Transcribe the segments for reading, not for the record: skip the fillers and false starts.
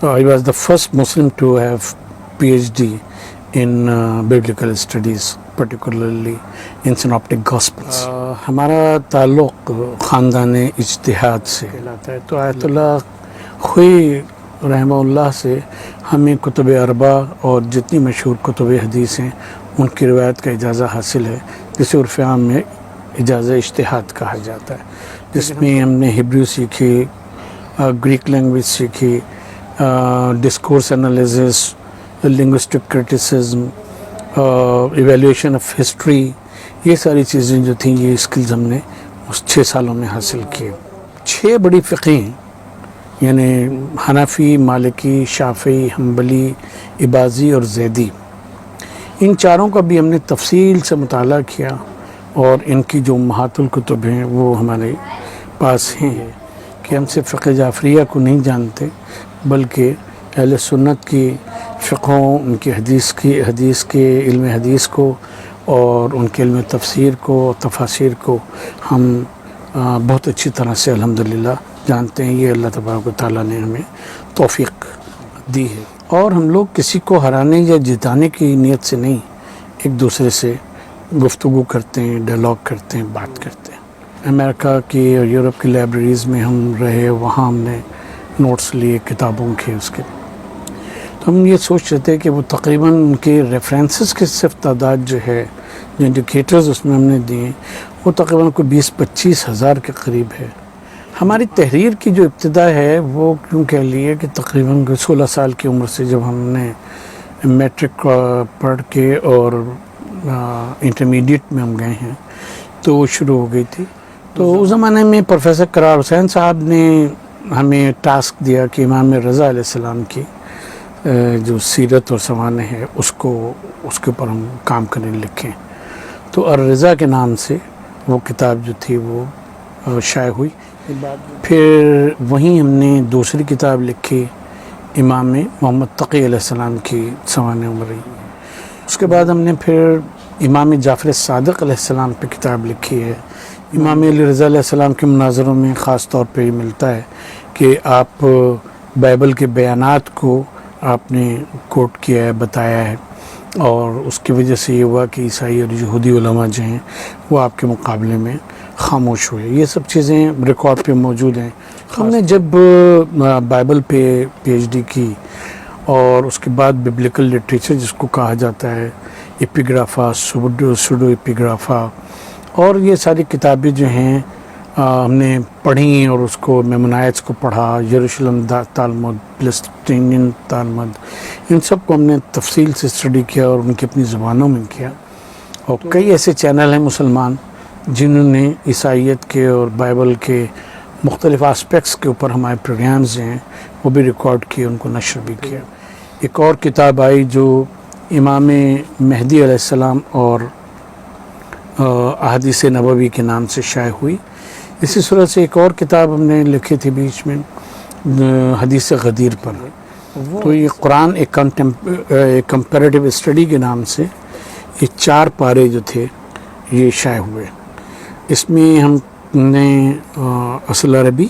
I was the first Muslim to have PhD in biblical studies, particularly in synoptic gospels. ہمارا تعلق خاندان اجتہاد سے کہلاتا ہے، تو آیت اللہ خوئی رحمہ اللہ سے ہمیں کتب اربع اور جتنی مشہور کتب حدیث ہیں ان کی روایت کا اجازہ حاصل ہے، جسے عرف عام میں اجازہ اجتہاد کہا جاتا ہے، جس میں ہم نے ہبریو سیکھی، گریک لینگویج سیکھی، discourse analysis, linguistic criticism, evaluation of history, یہ ساری چیزیں جو تھیں یہ اسکلز ہم نے اس 6 سالوں میں حاصل کیے۔ 6 بڑی فقہ ہیں، یعنی حنفی، مالکی، شافعی، حنبلی، اباضی اور زیدی۔ ان چاروں کا بھی ہم نے تفصیل سے مطالعہ کیا، اور ان کی جو امہات الکتب ہیں وہ ہمارے پاس ہیں کہ ہم صرف فقہ جعفریہ کو نہیں جانتے، بلکہ اہل سنت کی فقہوں، ان کی حدیث کے علم حدیث کو اور ان کے علم تفسیر کو، تفاسیر کو ہم بہت اچھی طرح سے الحمدللہ جانتے ہیں۔ یہ اللہ تبارک و تعالیٰ نے ہمیں توفیق دی ہے، اور ہم لوگ کسی کو ہرانے یا جتانے کی نیت سے نہیں، ایک دوسرے سے گفتگو کرتے ہیں، ڈائلاگ کرتے ہیں، بات کرتے ہیں۔ امریکہ کی اور یورپ کی لائبریریز میں ہم رہے، وہاں ہم نے نوٹس لیے کتابوں کے، اس کے تو ہم یہ سوچ رہے تھے کہ وہ تقریباً ان کے ریفرنسز کی صرف تعداد جو ہے، جو انڈیکیٹرز اس میں ہم نے دیے، وہ تقریباً کوئی 20-25 ہزار کے قریب ہے۔ ہماری تحریر کی جو ابتدا ہے وہ کیوں کہہ لیے کہ تقریباً 16 سال کی عمر سے جب ہم نے میٹرک پڑھ کے اور انٹرمیڈیٹ میں ہم گئے ہیں تو وہ شروع ہو گئی تھی۔ تو اس زمانے میں پروفیسر قرار حسین صاحب نے ہمیں ٹاسک دیا کہ امام رضا علیہ السلام کی جو سیرت اور سوانح ہے اس کے اوپر ہم کام کرنے لکھیں، تو الرضا کے نام سے وہ کتاب جو تھی وہ شائع ہوئی۔ پھر وہیں ہم نے دوسری کتاب لکھی، امام محمد تقی علیہ السلام کی سوانح عمری۔ اس کے بعد ہم نے پھر امام جعفر صادق علیہ السلام پہ کتاب لکھی ہے۔ امام علی رضا علیہ السلام کے مناظروں میں خاص طور پہ یہ ملتا ہے کہ آپ بائبل کے بیانات کو آپ نے کوٹ کیا ہے، بتایا ہے، اور اس کی وجہ سے یہ ہوا کہ عیسائی اور یہودی علماء جو ہیں وہ آپ کے مقابلے میں خاموش ہوئے۔ یہ سب چیزیں ریکارڈ پہ موجود ہیں۔ ہم نے جب بائبل پہ پی ایچ ڈی کی، اور اس کے بعد ببلیکل لٹریچر جس کو کہا جاتا ہے، ایپیگرافا، سوڈو ایپیگرافا، اور یہ ساری کتابیں جو ہیں ہم نے پڑھیں، اور اس کو میمونائٹس کو پڑھا، یروشلم تالمود، پلسٹینین تالمود، ان سب کو ہم نے تفصیل سے اسٹڈی کیا اور ان کی اپنی زبانوں میں کیا۔ اور کئی ایسے چینل ہیں مسلمان جنہوں نے عیسائیت کے اور بائبل کے مختلف آسپیکٹس کے اوپر ہمارے پروگرامز ہیں وہ بھی ریکارڈ کیے، ان کو نشر بھی کیا۔ ایک اور کتاب آئی جو امام مہدی علیہ السلام اور احادیث نبوی کے نام سے شائع ہوئی۔ اسی صورت سے ایک اور کتاب ہم نے لکھی تھی بیچ میں، حدیث غدیر پر، تو یہ قرآن ایک کمپیریٹیو اسٹڈی کے نام سے یہ 4 پارے جو تھے یہ شائع ہوئے۔ اس میں ہم نے اصل عربی،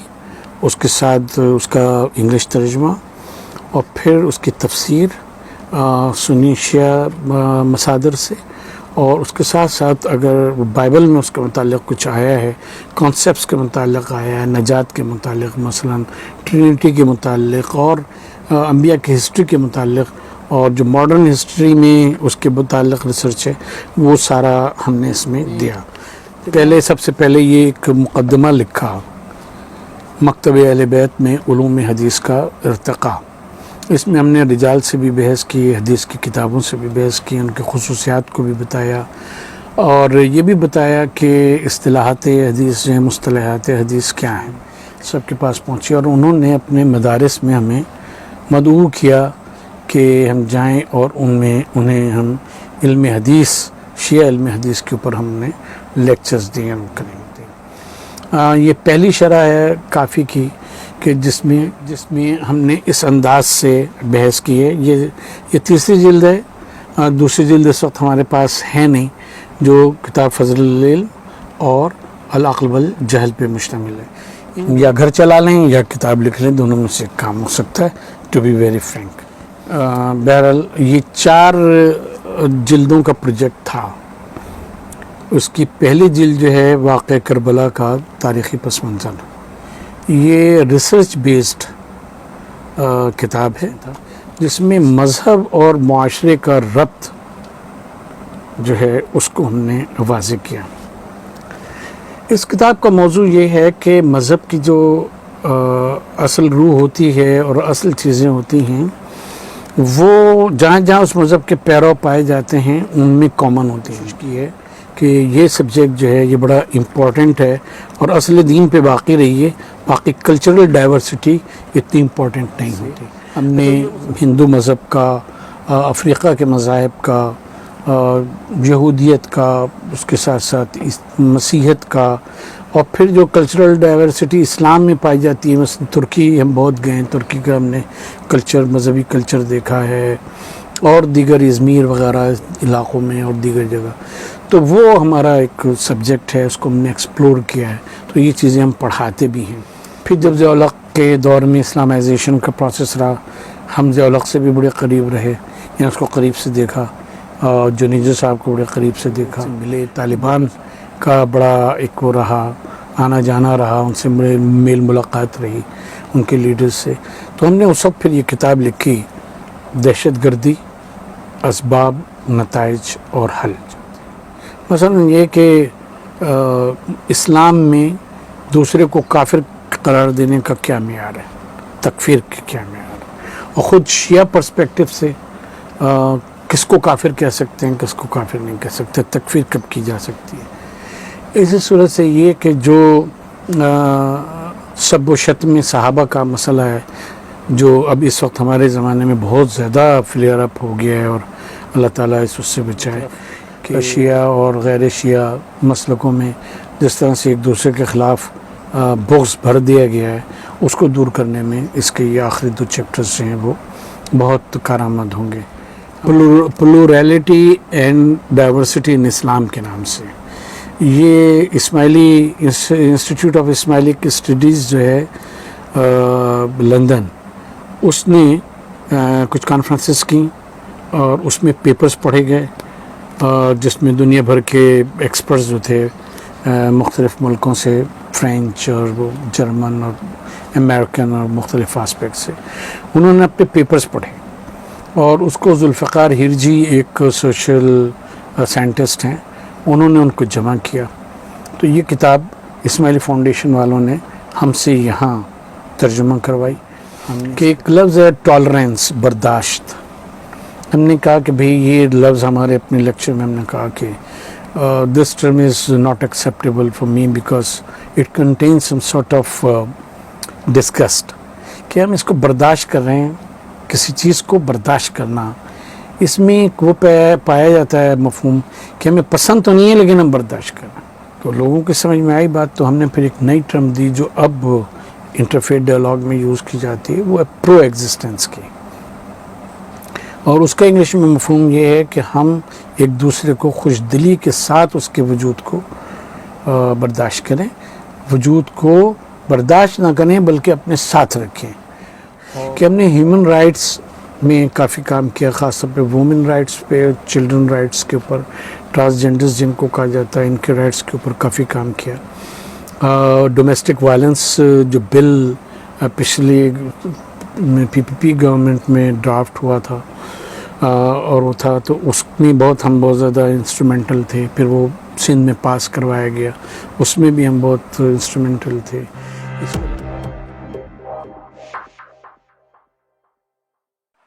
اس کے ساتھ اس کا انگلش ترجمہ، اور پھر اس کی تفسیر سنی شیعہ مصادر سے، اور اس کے ساتھ ساتھ اگر بائبل میں اس کے متعلق کچھ آیا ہے، کانسیپٹس کے متعلق آیا ہے، نجات کے متعلق، مثلا ٹرینٹی کے متعلق، اور انبیاء کی ہسٹری کے متعلق، اور جو ماڈرن ہسٹری میں اس کے متعلق ریسرچ ہے، وہ سارا ہم نے اس میں دیا۔ سب سے پہلے یہ ایک مقدمہ لکھا، مکتب اہل بیت میں علوم حدیث کا ارتقاء۔ اس میں ہم نے رجال سے بھی بحث کی، حدیث کی کتابوں سے بھی بحث کی، ان کی خصوصیات کو بھی بتایا، اور یہ بھی بتایا کہ اصطلاحات حدیث جو ہیں، مصطلحات حدیث کیا ہیں، سب کے پاس پہنچی، اور انہوں نے اپنے مدارس میں ہمیں مدعو کیا کہ ہم جائیں اور انہیں ہم علم حدیث، شیعہ علم حدیث کے اوپر ہم نے لیکچرز دیے کریں۔ یہ پہلی شرح ہے کافی کی کہ جس میں ہم نے اس انداز سے بحث کی ہے۔ یہ تیسری جلد ہے، دوسری جلد اس وقت ہمارے پاس ہے نہیں، جو کتاب فضل العلم اور العقل والجہل پہ مشتمل ہے۔ یا گھر چلا لیں یا کتاب لکھ لیں، دونوں میں سے کام ہو سکتا ہے۔ To be very frank. بہرحال یہ 4 جلدوں کا پروجیکٹ تھا. اس کی پہلی جلد جو ہے واقعہ کربلا کا تاریخی پس منظر. یہ ریسرچ بیسڈ کتاب ہے جس میں مذہب اور معاشرے کا ربط جو ہے اس کو ہم نے واضح کیا. اس کتاب کا موضوع یہ ہے کہ مذہب کی جو اصل روح ہوتی ہے اور اصل چیزیں ہوتی ہیں وہ جہاں جہاں اس مذہب کے پیرو پائے جاتے ہیں ان میں کامن ہوتی ہیں. کی ہے کہ یہ سبجیکٹ جو ہے یہ بڑا امپورٹنٹ ہے اور اصل دین پہ باقی رہی ہے. باقی کلچرل ڈائیورسٹی اتنی امپورٹنٹ نہیں ہوتی. ہم نے ہندو مذہب کا، افریقہ کے مذاہب کا، یہودیت کا، اس کے ساتھ ساتھ مسیحیت کا، اور پھر جو کلچرل ڈائیورسٹی اسلام میں پائی جاتی ہے. مثلا ترکی ہم بہت گئے ہیں، ترکی کا ہم نے کلچر، مذہبی کلچر دیکھا ہے، اور دیگر ازمیر وغیرہ علاقوں میں اور دیگر جگہ. تو وہ ہمارا ایک سبجیکٹ ہے، اس کو ہم نے ایکسپلور کیا ہے. تو یہ چیزیں ہم پڑھاتے بھی ہیں. پھر جب ضیاء الحق کے دور میں اسلامائزیشن کا پروسیس رہا، ہم ضیاء الحق سے بھی بڑے قریب رہے، یعنی اس کو قریب سے دیکھا. جنیجو صاحب کو بڑے قریب سے دیکھا، ملے. طالبان کا بڑا ایک وہ رہا، آنا جانا رہا، ان سے بڑے میل ملاقات رہی ان کے لیڈرز سے. تو ہم نے اس وقت پھر یہ کتاب لکھی، دہشت گردی، اسباب، نتائج اور حل. مثلا یہ کہ اسلام میں دوسرے کو کافر قرار دینے کا کیا معیار ہے، تکفیر کا کیا معیار ہے، اور خود شیعہ پرسپیکٹو سے کس کو کافر کہہ سکتے ہیں، کس کو کافر نہیں کہہ سکتے، تکفیر کب کی جا سکتی ہے. اسی صورت سے یہ کہ جو سب و شتم صحابہ کا مسئلہ ہے جو اب اس وقت ہمارے زمانے میں بہت زیادہ فلیئر اپ ہو گیا ہے، اور اللہ تعالیٰ اس سے بچائے کہ شیعہ اور غیر شیعہ مسلکوں میں جس طرح سے ایک دوسرے کے خلاف بغض بھر دیا گیا ہے، اس کو دور کرنے میں اس کے یہ آخری 2 چیپٹرز ہیں وہ بہت کارآمد ہوں گے. پلورلٹی اینڈ ڈائیورسٹی ان اسلام کے نام سے یہ اسماعیلی انسٹیٹیوٹ آف اسماعیلک اسٹڈیز جو ہے لندن، اس نے کچھ کانفرنسز کی اور اس میں پیپرز پڑھے گئے جس میں دنیا بھر کے ایکسپرٹس جو تھے مختلف ملکوں سے، فرینچ اور جرمن اور امریکن اور مختلف آسپیکٹ سے، انہوں نے اپنے پیپرز پڑھے. اور اس کو ذوالفقار ہرجی ایک سوشل سائنٹسٹ ہیں، انہوں نے ان کو جمع کیا. تو یہ کتاب اسماعیلی فاؤنڈیشن والوں نے ہم سے یہاں ترجمہ کروائی. کہ ایک لفظ ہے ٹالرنس، برداشت. ہم نے کہا کہ بھئی یہ لفظ ہمارے اپنے لیکچر میں ہم نے کہا کہ this term is not acceptable for me because it contains some sort of disgust. کہ ہم اس کو برداشت کر رہے ہیں، کسی چیز کو برداشت کرنا، اس میں وہ پایا جاتا ہے مفہوم کہ ہمیں پسند تو نہیں ہے لیکن ہم برداشت کرنا. تو لوگوں کی سمجھ میں آئی بات، تو ہم نے پھر ایک نئی ٹرم دی جو اب انٹرفیتھ ڈائلاگ میں یوز کی جاتی ہے، وہ ہے پرو ایگزسٹنس کی. اور اس کا انگلش میں مفہوم یہ ہے کہ ہم ایک دوسرے کو خوش دلی کے ساتھ اس کے وجود کو برداشت کریں، وجود کو برداشت نہ کریں بلکہ اپنے ساتھ رکھیں. کہ ہم نے ہیومن رائٹس میں کافی کام کیا، خاص طور پہ وومن رائٹس پہ، چلڈرن رائٹس کے اوپر، ٹرانسجینڈرز جن کو کہا جاتا ہے ان کے رائٹس کے اوپر کافی کام کیا. ڈومیسٹک وائلنس جو بل پچھلی پی پی پی گورنمنٹ میں ڈرافٹ ہوا تھا اور وہ تھا، تو اس میں ہم بہت زیادہ انسٹرومنٹل تھے. پھر وہ سندھ میں پاس کروایا گیا، اس میں بھی ہم بہت انسٹرومنٹل تھے.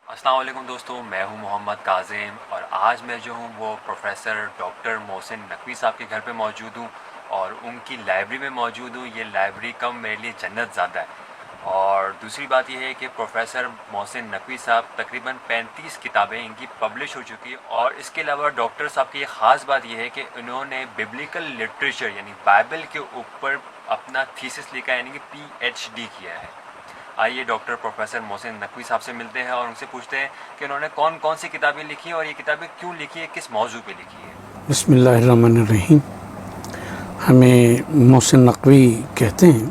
السلام علیکم دوستوں، میں ہوں محمد کاظم، اور آج میں جو ہوں وہ پروفیسر ڈاکٹر محسن نقوی صاحب کے گھر پہ موجود ہوں اور ان کی لائبریری میں موجود ہوں. یہ لائبریری کم میرے لیے جنت زیادہ ہے. اور دوسری بات یہ ہے کہ پروفیسر محسن نقوی صاحب تقریباً 35 کتابیں ان کی پبلش ہو چکی ہے. اور اس کے علاوہ ڈاکٹر صاحب کی ایک خاص بات یہ ہے کہ انہوں نے ببلیکل لٹریچر یعنی بائبل کے اوپر اپنا تھیسس لکھا ہے، یعنی کہ PhD کیا ہے. آئیے ڈاکٹر پروفیسر محسن نقوی صاحب سے ملتے ہیں اور ان سے پوچھتے ہیں کہ انہوں نے کون کون سی کتابیں لکھی ہیں اور یہ کتابیں کیوں لکھی ہیں، کس موضوع پہ لکھی ہے. بسم اللہ الرحمن الرحیم. ہمیں محسن نقوی کہتے ہیں.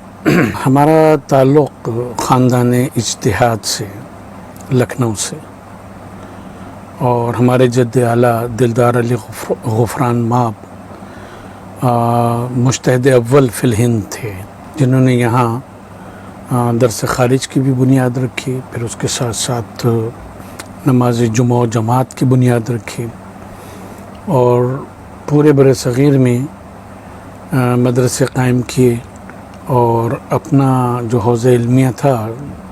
ہمارا تعلق خاندان اجتہاد سے، لکھنؤ سے، اور ہمارے جد اعلیٰ دلدار علی غفران ماب مجتہد اول فی الہند تھے، جنہوں نے یہاں درس خارج کی بھی بنیاد رکھی، پھر اس کے ساتھ ساتھ نماز جمعہ و جماعت کی بنیاد رکھی، اور پورے بر صغیر میں مدرسے قائم کیے، اور اپنا جو حوزہ علمیہ تھا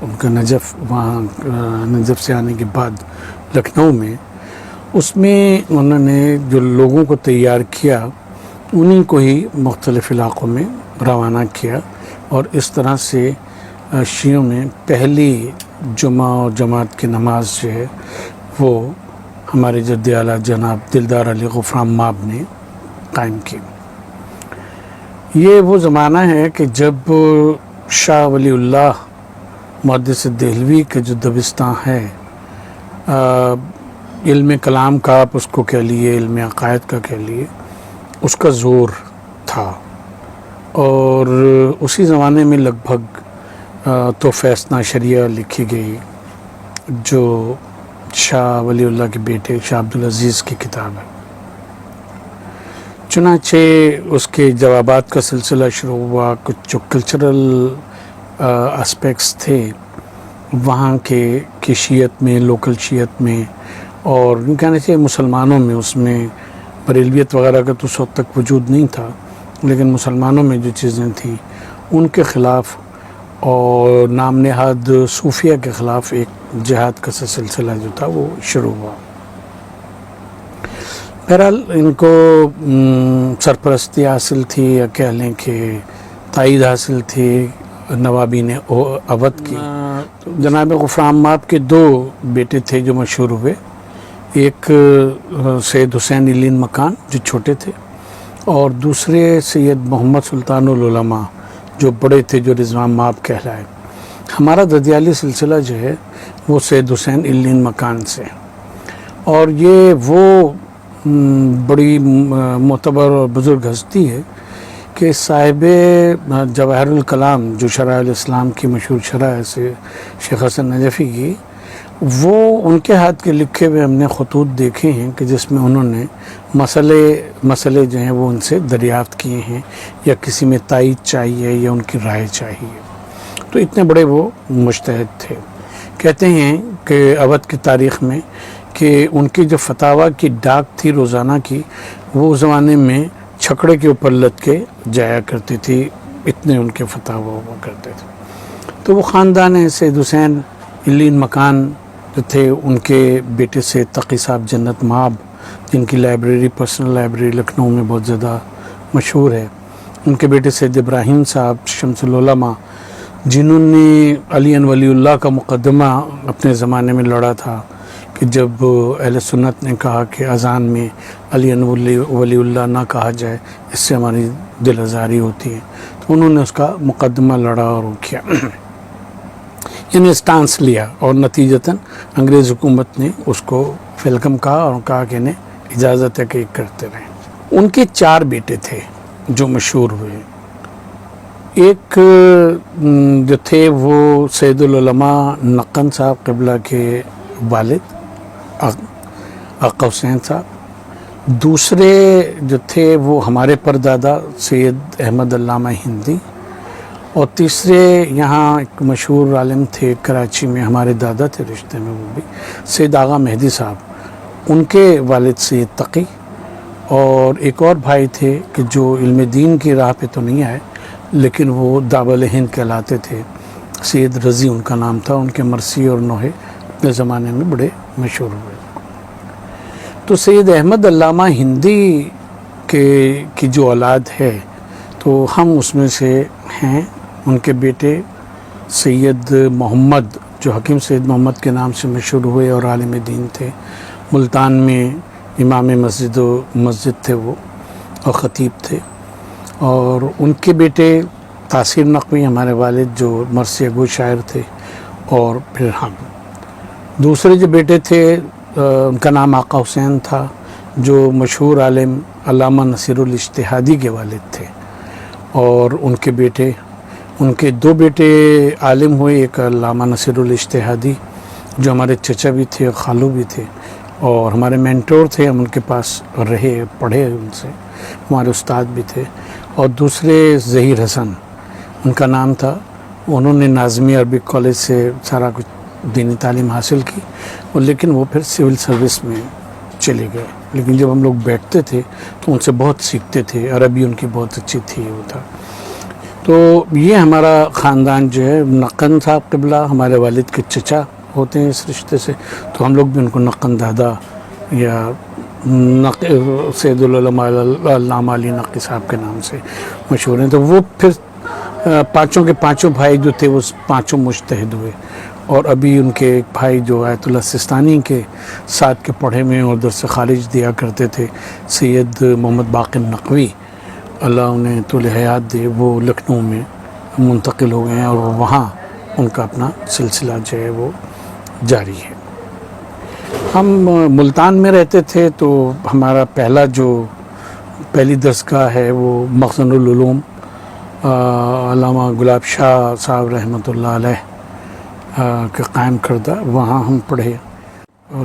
ان کا نجف، وہاں نجف سے آنے کے بعد لکھنؤ میں، اس میں انہوں نے جو لوگوں کو تیار کیا انہیں کو ہی مختلف علاقوں میں روانہ کیا، اور اس طرح سے شیعوں میں پہلی جمعہ اور جماعت کی نماز جو ہے وہ ہمارے جد اعلیٰ جناب دلدار علی غفران ماب نے قائم کی۔ یہ وہ زمانہ ہے کہ جب شاہ ولی اللہ محدث دہلوی کے جو دبستان ہے، علم کلام کا آپ اس کو کہہ لیے، علم عقائد کا کہہ لیے، اس کا زور تھا، اور اسی زمانے میں لگ بھگ تحفہ اثنا عشریہ لکھی گئی، جو شاہ ولی اللہ کے بیٹے شاہ عبدالعزیز کی کتاب ہے۔ چنانچہ اس کے جوابات کا سلسلہ شروع ہوا، کچھ جو کلچرل اسپیکٹس تھے وہاں کے شیعت میں، لوکل شیعت میں، اور یوں کہنا چاہیے مسلمانوں میں، اس میں بریلویت وغیرہ کا تو اس وقت تک وجود نہیں تھا، لیکن مسلمانوں میں جو چیزیں تھیں ان کے خلاف اور نام نہاد صوفیہ کے خلاف ایک جہاد کا سلسلہ جو تھا وہ شروع ہوا۔ بہرحال ان کو سرپرستی حاصل تھی، یا کہہ لیں کہ تائید حاصل تھی نوابین اودھ کی۔ جناب غفران ماب کے دو بیٹے تھے جو مشہور ہوئے، ایک سید حسین علین مکان جو چھوٹے تھے، اور دوسرے سید محمد سلطان العلماء جو بڑے تھے، جو رضوان ماب کہلائے۔ ہمارا ددیالی سلسلہ جو ہے وہ سید حسین علین مکان سے، اور یہ وہ بڑی معتبر اور بزرگ ہستی ہے کہ صاحب جواہر الکلام جو شرح الاسلام کی مشہور شرح ہے سے شیخ حسن نجفی کی، وہ ان کے ہاتھ کے لکھے ہوئے ہم نے خطوط دیکھے ہیں کہ جس میں انہوں نے مسئلے جو ہیں وہ ان سے دریافت کیے ہیں، یا کسی میں تائید چاہیے یا ان کی رائے چاہیے، تو اتنے بڑے وہ مجتہد تھے۔ کہتے ہیں کہ اودھ کی تاریخ میں کہ ان کی جو فتاویٰ کی ڈاک تھی روزانہ کی، وہ اس زمانے میں چھکڑے کے اوپر لد کے جایا کرتی تھی، اتنے ان کے فتاویٰ ہوا کرتے تھے۔ تو وہ خاندان ہے سید حسین علین مکان جو تھے، ان کے بیٹے سید تقی صاحب جنت ماب، جن کی لائبریری پرسنل لائبریری لکھنؤ میں بہت زیادہ مشہور ہے، ان کے بیٹے سید ابراہیم صاحب شمس العلماء، جنہوں نے علی ولی اللہ کا مقدمہ اپنے زمانے میں لڑا تھا کہ جب اہل سنت نے کہا کہ اذان میں علی ولی اللہ نہ کہا جائے، اس سے ہماری دل آزاری ہوتی ہے، تو انہوں نے اس کا مقدمہ لڑا اور کیا، یعنی اسٹانس لیا، اور نتیجتاً انگریز حکومت نے اس کو ویلکم کہا اور کہا کہ انہیں اجازت ہے کہ یہ کرتے رہیں۔ ان کے 4 بیٹے تھے جو مشہور ہوئے۔ ایک جو تھے وہ سید العلماء نقن صاحب قبلہ کے والد آقا حسین صاحب، دوسرے جو تھے وہ ہمارے پردادا سید احمد علامہ ہندی، اور تیسرے یہاں ایک مشہور عالم تھے کراچی میں، ہمارے دادا تھے رشتے میں وہ بھی، سید آغا مہدی صاحب، ان کے والد سید تقی، اور ایک اور بھائی تھے کہ جو علم دین کی راہ پہ تو نہیں آئے لیکن وہ دابل ہند کہلاتے تھے، سید رضی ان کا نام تھا، ان کے مرثی اور نوحے اپنے زمانے میں بڑے مشہور ہوئے۔ تو سید احمد علامہ ہندی کی جو اولاد ہے تو ہم اس میں سے ہیں۔ ان کے بیٹے سید محمد جو حکیم سید محمد کے نام سے مشہور ہوئے اور عالم دین تھے، ملتان میں امام مسجد تھے وہ، اور خطیب تھے، اور ان کے بیٹے تاثیر نقوی ہمارے والد جو مرثیہ گو شاعر تھے، اور پھر ہم۔ دوسرے جو بیٹے تھے ان کا نام آقا حسین تھا، جو مشہور عالم علامہ نصیر الاجتہادی کے والد تھے، اور ان کے 2 بیٹے عالم ہوئے، ایک علامہ نصیر الاجتہادی جو ہمارے چچا بھی تھے اور خالو بھی تھے اور ہمارے مینٹور تھے، ہم ان کے پاس رہے، پڑھے ان سے، ہمارے استاد بھی تھے. اور دوسرے ظہیر حسن ان کا نام تھا. انہوں نے ناظمی عربک کالج سے سارا کچھ دینی تعلیم حاصل کی، اور لیکن وہ پھر سول سروس میں چلے گئے. لیکن جب ہم لوگ بیٹھتے تھے تو ان سے بہت سیکھتے تھے، عربی ان کی بہت اچھی تھی. وہ تھا تو یہ ہمارا خاندان جو ہے، نقن صاحب قبلہ ہمارے والد کے چچا ہوتے ہیں اس رشتے سے، تو ہم لوگ بھی ان کو نقن دادا یا سید العلماء علامہ علی نقی صاحب کے نام سے مشہور ہیں. تو وہ پھر پانچوں کے پانچوں بھائی جو تھے وہ پانچوں مجتہد ہوئے، اور ابھی ان کے ایک بھائی جو آیت اللہ سستانی کے ساتھ کے پڑھے میں اور درس خارج دیا کرتے تھے، سید محمد باقر نقوی، اللہ انہیں طول حیات دے، وہ لکھنؤ میں منتقل ہو گئے ہیں اور وہاں ان کا اپنا سلسلہ جو ہے وہ جاری ہے. ہم ملتان میں رہتے تھے تو ہمارا پہلی درسگاہ ہے وہ مخزن العلوم علامہ گلاب شاہ صاحب رحمۃ اللہ علیہ کے قائم کردہ، وہاں ہم پڑھے.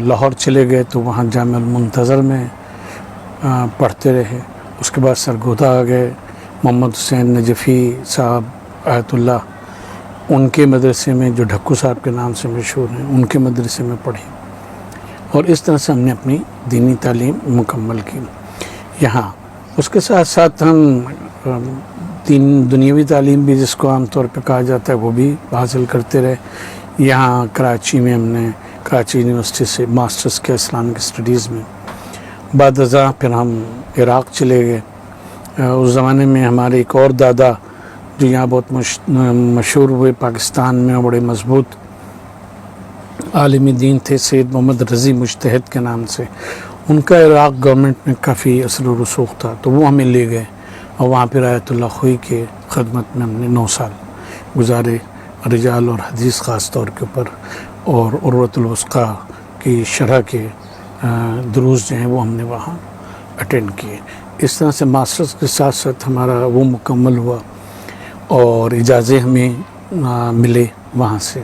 لاہور چلے گئے تو وہاں جامع المنتظر میں پڑھتے رہے. اس کے بعد سرگودا آ گئے، محمد حسین نجفی صاحب آیت اللہ، ان کے مدرسے میں جو ڈھکو صاحب کے نام سے مشہور ہیں، ان کے مدرسے میں پڑھے. اور اس طرح سے ہم نے اپنی دینی تعلیم مکمل کی یہاں. اس کے ساتھ ساتھ ہم دنیاوی تعلیم بھی، جس کو عام طور پہ کہا جاتا ہے، وہ بھی حاصل کرتے رہے. یہاں کراچی میں ہم نے کراچی یونیورسٹی سے ماسٹرز کیا اسلامک اسٹڈیز میں. بعد ازاں پھر ہم عراق چلے گئے. اس زمانے میں ہمارے ایک اور دادا جو یہاں بہت مشہور ہوئے پاکستان میں اور بڑے مضبوط عالم دین تھے، سید محمد رضی مجتہد کے نام سے. ان کا عراق گورنمنٹ میں کافی اثر و رسوخ تھا، تو وہ ہمیں لے گئے اور وہاں پھر آیت اللہ خوئی کے خدمت میں ہم نے 9 سال گزارے، رجال اور حدیث خاص طور کے اوپر، اور عروۃ الوثقیٰ کی شرح کے دروس جو ہیں وہ ہم نے وہاں اٹینڈ کیے. اس طرح سے ماسٹرز کے ساتھ ساتھ ہمارا وہ مکمل ہوا اور اجازے ہمیں ملے وہاں سے.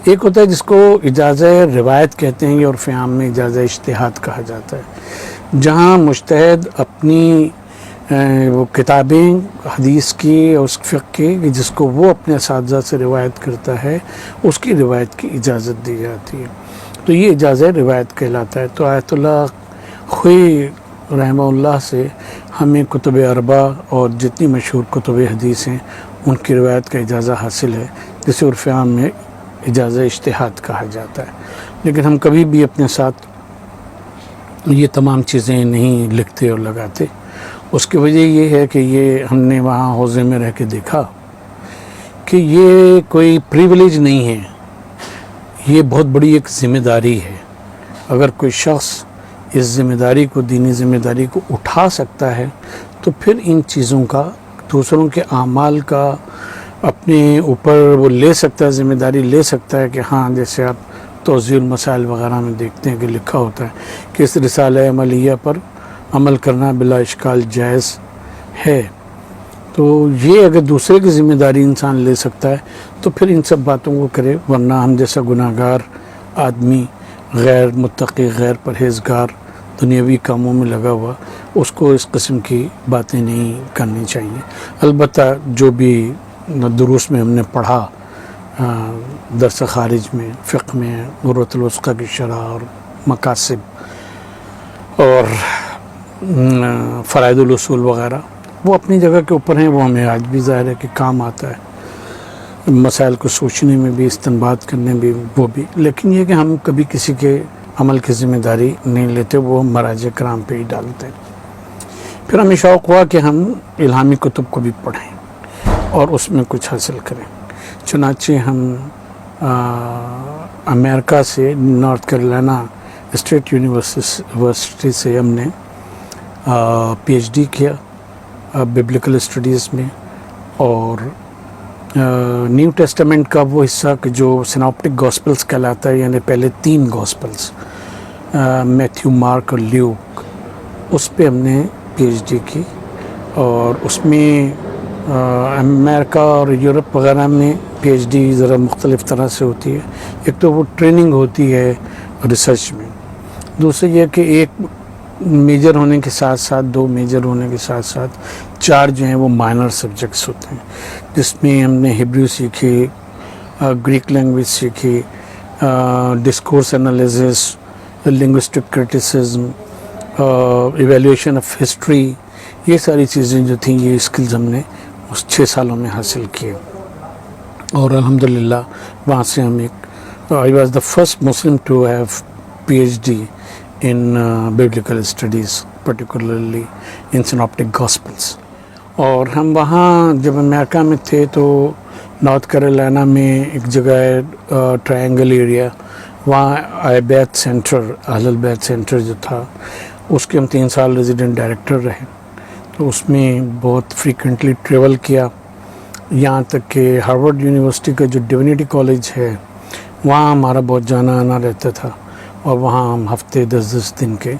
ایک ہوتا ہے جس کو اجازہ روایت کہتے ہیں، اور عرف عام میں اجازہ اجتہاد کہا جاتا ہے، جہاں مجتہد اپنی وہ کتابیں حدیث کی اور اس فقہ کی جس کو وہ اپنے اساتذہ سے روایت کرتا ہے، اس کی روایت کی اجازت دی جاتی ہے. تو یہ اجازہ روایت کہلاتا ہے. تو آیت اللہ خوئی رحمہ اللہ سے ہمیں کتب اربع اور جتنی مشہور کتب حدیث ہیں ان کی روایت کا اجازہ حاصل ہے، جسے عرف عام میں اجازہ اجتہاد کہا جاتا ہے. لیکن ہم کبھی بھی اپنے ساتھ یہ تمام چیزیں نہیں لکھتے اور لگاتے. اس کی وجہ یہ ہے کہ یہ ہم نے وہاں حوزے میں رہ کے دیکھا کہ یہ کوئی پریویلیج نہیں ہے، یہ بہت بڑی ایک ذمہ داری ہے. اگر کوئی شخص اس ذمہ داری کو، دینی ذمہ داری کو اٹھا سکتا ہے، تو پھر ان چیزوں کا، دوسروں کے اعمال کا اپنے اوپر وہ لے سکتا ہے، ذمہ داری لے سکتا ہے. کہ ہاں، جیسے آپ توضیح المسائل وغیرہ میں دیکھتے ہیں کہ لکھا ہوتا ہے کہ اس رسالہ عملیہ پر عمل کرنا بلا اشکال جائز ہے. تو یہ اگر دوسرے کی ذمہ داری انسان لے سکتا ہے تو پھر ان سب باتوں کو کرے. ورنہ ہم جیسا گناہ گار آدمی، غیر متقی، غیر پرہیزگار، دنیاوی کاموں میں لگا ہوا، اس کو اس قسم کی باتیں نہیں کرنی چاہیے. البتہ جو بھی دروس میں ہم نے پڑھا، درس خارج میں، فقہ میں، عروۃ الوثقیٰ کی شرح اور مقاصد اور فرائض الاصول وغیرہ، وہ اپنی جگہ کے اوپر ہیں. وہ ہمیں آج بھی ظاہر ہے کہ کام آتا ہے، مسائل کو سوچنے میں بھی، استنباط کرنے میں بھی، وہ بھی. لیکن یہ کہ ہم کبھی کسی کے عمل کی ذمہ داری نہیں لیتے، وہ مراجع کرام پہ ہی ڈالتے ہیں. پھر ہمیں شوق ہوا کہ ہم الہامی کتب کو بھی پڑھیں اور اس میں کچھ حاصل کریں. چنانچہ ہم امریکہ سے، نارتھ کیرولینا اسٹیٹ یونیورسٹی سے ہم نے پی ایچ ڈی کیا ببلیکل اسٹڈیز میں. اور نیو ٹیسٹامنٹ کا وہ حصہ کہ جو سیناپٹک گاسپلز کہلاتا ہے، یعنی پہلے 3 گاسپلز، میتھیو، مارک اور لیوک، اس پہ ہم نے پی ایچ ڈی کی. اور اس میں امریکہ اور یورپ وغیرہ میں پی ایچ ڈی ذرا مختلف طرح سے ہوتی ہے. ایک تو وہ ٹریننگ ہوتی ہے ریسرچ میں، دوسرے یہ کہ ایک میجر ہونے کے ساتھ ساتھ 2 میجر ہونے کے ساتھ ساتھ 4 جو ہیں وہ مائنر سبجیکٹس ہوتے ہیں، جس میں ہم نے ہیبریو سیکھی، گریک لینگویج سیکھی، discourse analysis, linguistic criticism, evaluation of history. یہ ساری چیزیں جو تھیں یہ اسکلز ہم نے اس 6 سالوں میں حاصل کیے. اور الحمدللہ وہاں سے ہم ایک I was the first Muslim to have P H D in biblical studies, particularly in synoptic gospels. اور ہم وہاں جب امریکہ میں تھے تو نارتھ کیرولینا میں ایک جگہ ہے ٹرائنگل ایریا، وہاں اہل بیت سینٹر جو تھا اس کے ہم 3 سال ریزیڈنٹ ڈائریکٹر رہے. تو اس میں بہت فریکوینٹلی ٹریول کیا، یہاں تک کہ ہارورڈ یونیورسٹی کا جو ڈیونٹی کالج ہے وہاں ہمارا بہت جانا آنا رہتا تھا، اور وہاں ہم ہفتے 10 دن کے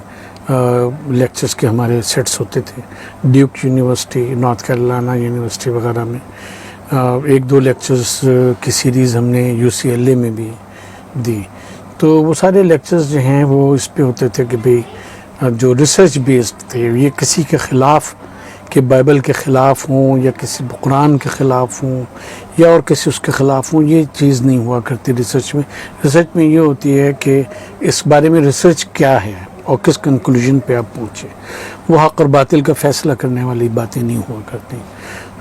لیکچرز کے ہمارے سیٹس ہوتے تھے. Duke university, north Carolina university وغیرہ میں 1-2 لیکچرز کی سیریز ہم نے UCLA میں بھی دی. تو وہ سارے لیکچرز جو ہیں وہ اس پہ ہوتے تھے کہ بھئی جو ریسرچ بیسڈ تھے، یہ کسی کے خلاف کہ بائبل کے خلاف ہوں یا کسی قرآن کے خلاف ہوں یا اور کسی اس کے خلاف ہوں، یہ چیز نہیں ہوا کرتی ریسرچ میں. ریسرچ میں یہ ہوتی ہے کہ اس بارے میں ریسرچ کیا ہے اور کس کنکلوژن پہ آپ پہنچے. وہ حق اور باطل کا فیصلہ کرنے والی باتیں نہیں ہوا کرتی.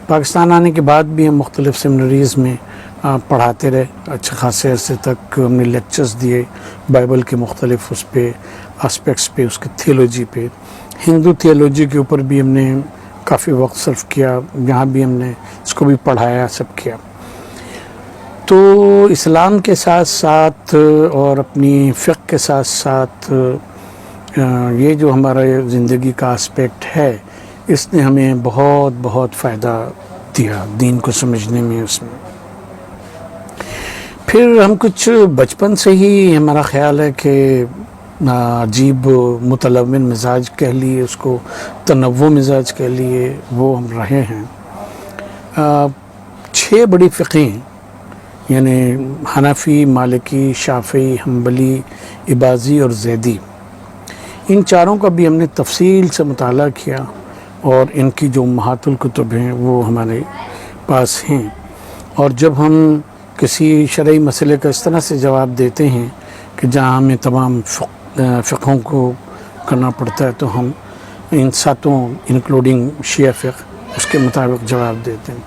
پاکستان آنے کے بعد بھی ہم مختلف سیمنریز میں پڑھاتے رہے، اچھے خاصے عرصے تک ہم نے لیکچرز دیے بائبل کے مختلف اس پہ اسپیکٹس پہ، اس کی تھیولوجی پہ. ہندو تھیولوجی کے اوپر بھی ہم نے کافی وقت صرف کیا، یہاں بھی ہم نے اس کو بھی پڑھایا، سب کیا. تو اسلام کے ساتھ ساتھ اور اپنی فقہ کے ساتھ ساتھ یہ جو ہمارا زندگی کا اسپیکٹ ہے اس نے ہمیں بہت بہت فائدہ دیا دین کو سمجھنے میں. اس میں پھر ہم کچھ بچپن سے ہی ہمارا خیال ہے کہ عجیب متلون مزاج کہہ لیے، اس کو تنوع مزاج کہہ لیے، وہ ہم رہے ہیں. 6 بڑی فقہیں یعنی حنفی، مالکی، شافعی، حنبلی، اباضی اور زیدی، ان چاروں کا بھی ہم نے تفصیل سے مطالعہ کیا، اور ان کی جو امہات الکتب ہیں وہ ہمارے پاس ہیں. اور جب ہم کسی شرعی مسئلے کا اس طرح سے جواب دیتے ہیں کہ جہاں ہمیں تمام فقہوں کو کرنا پڑتا ہے، تو ہم ان 7 انکلوڈنگ شیعہ فقہ اس کے مطابق جواب دیتے ہیں.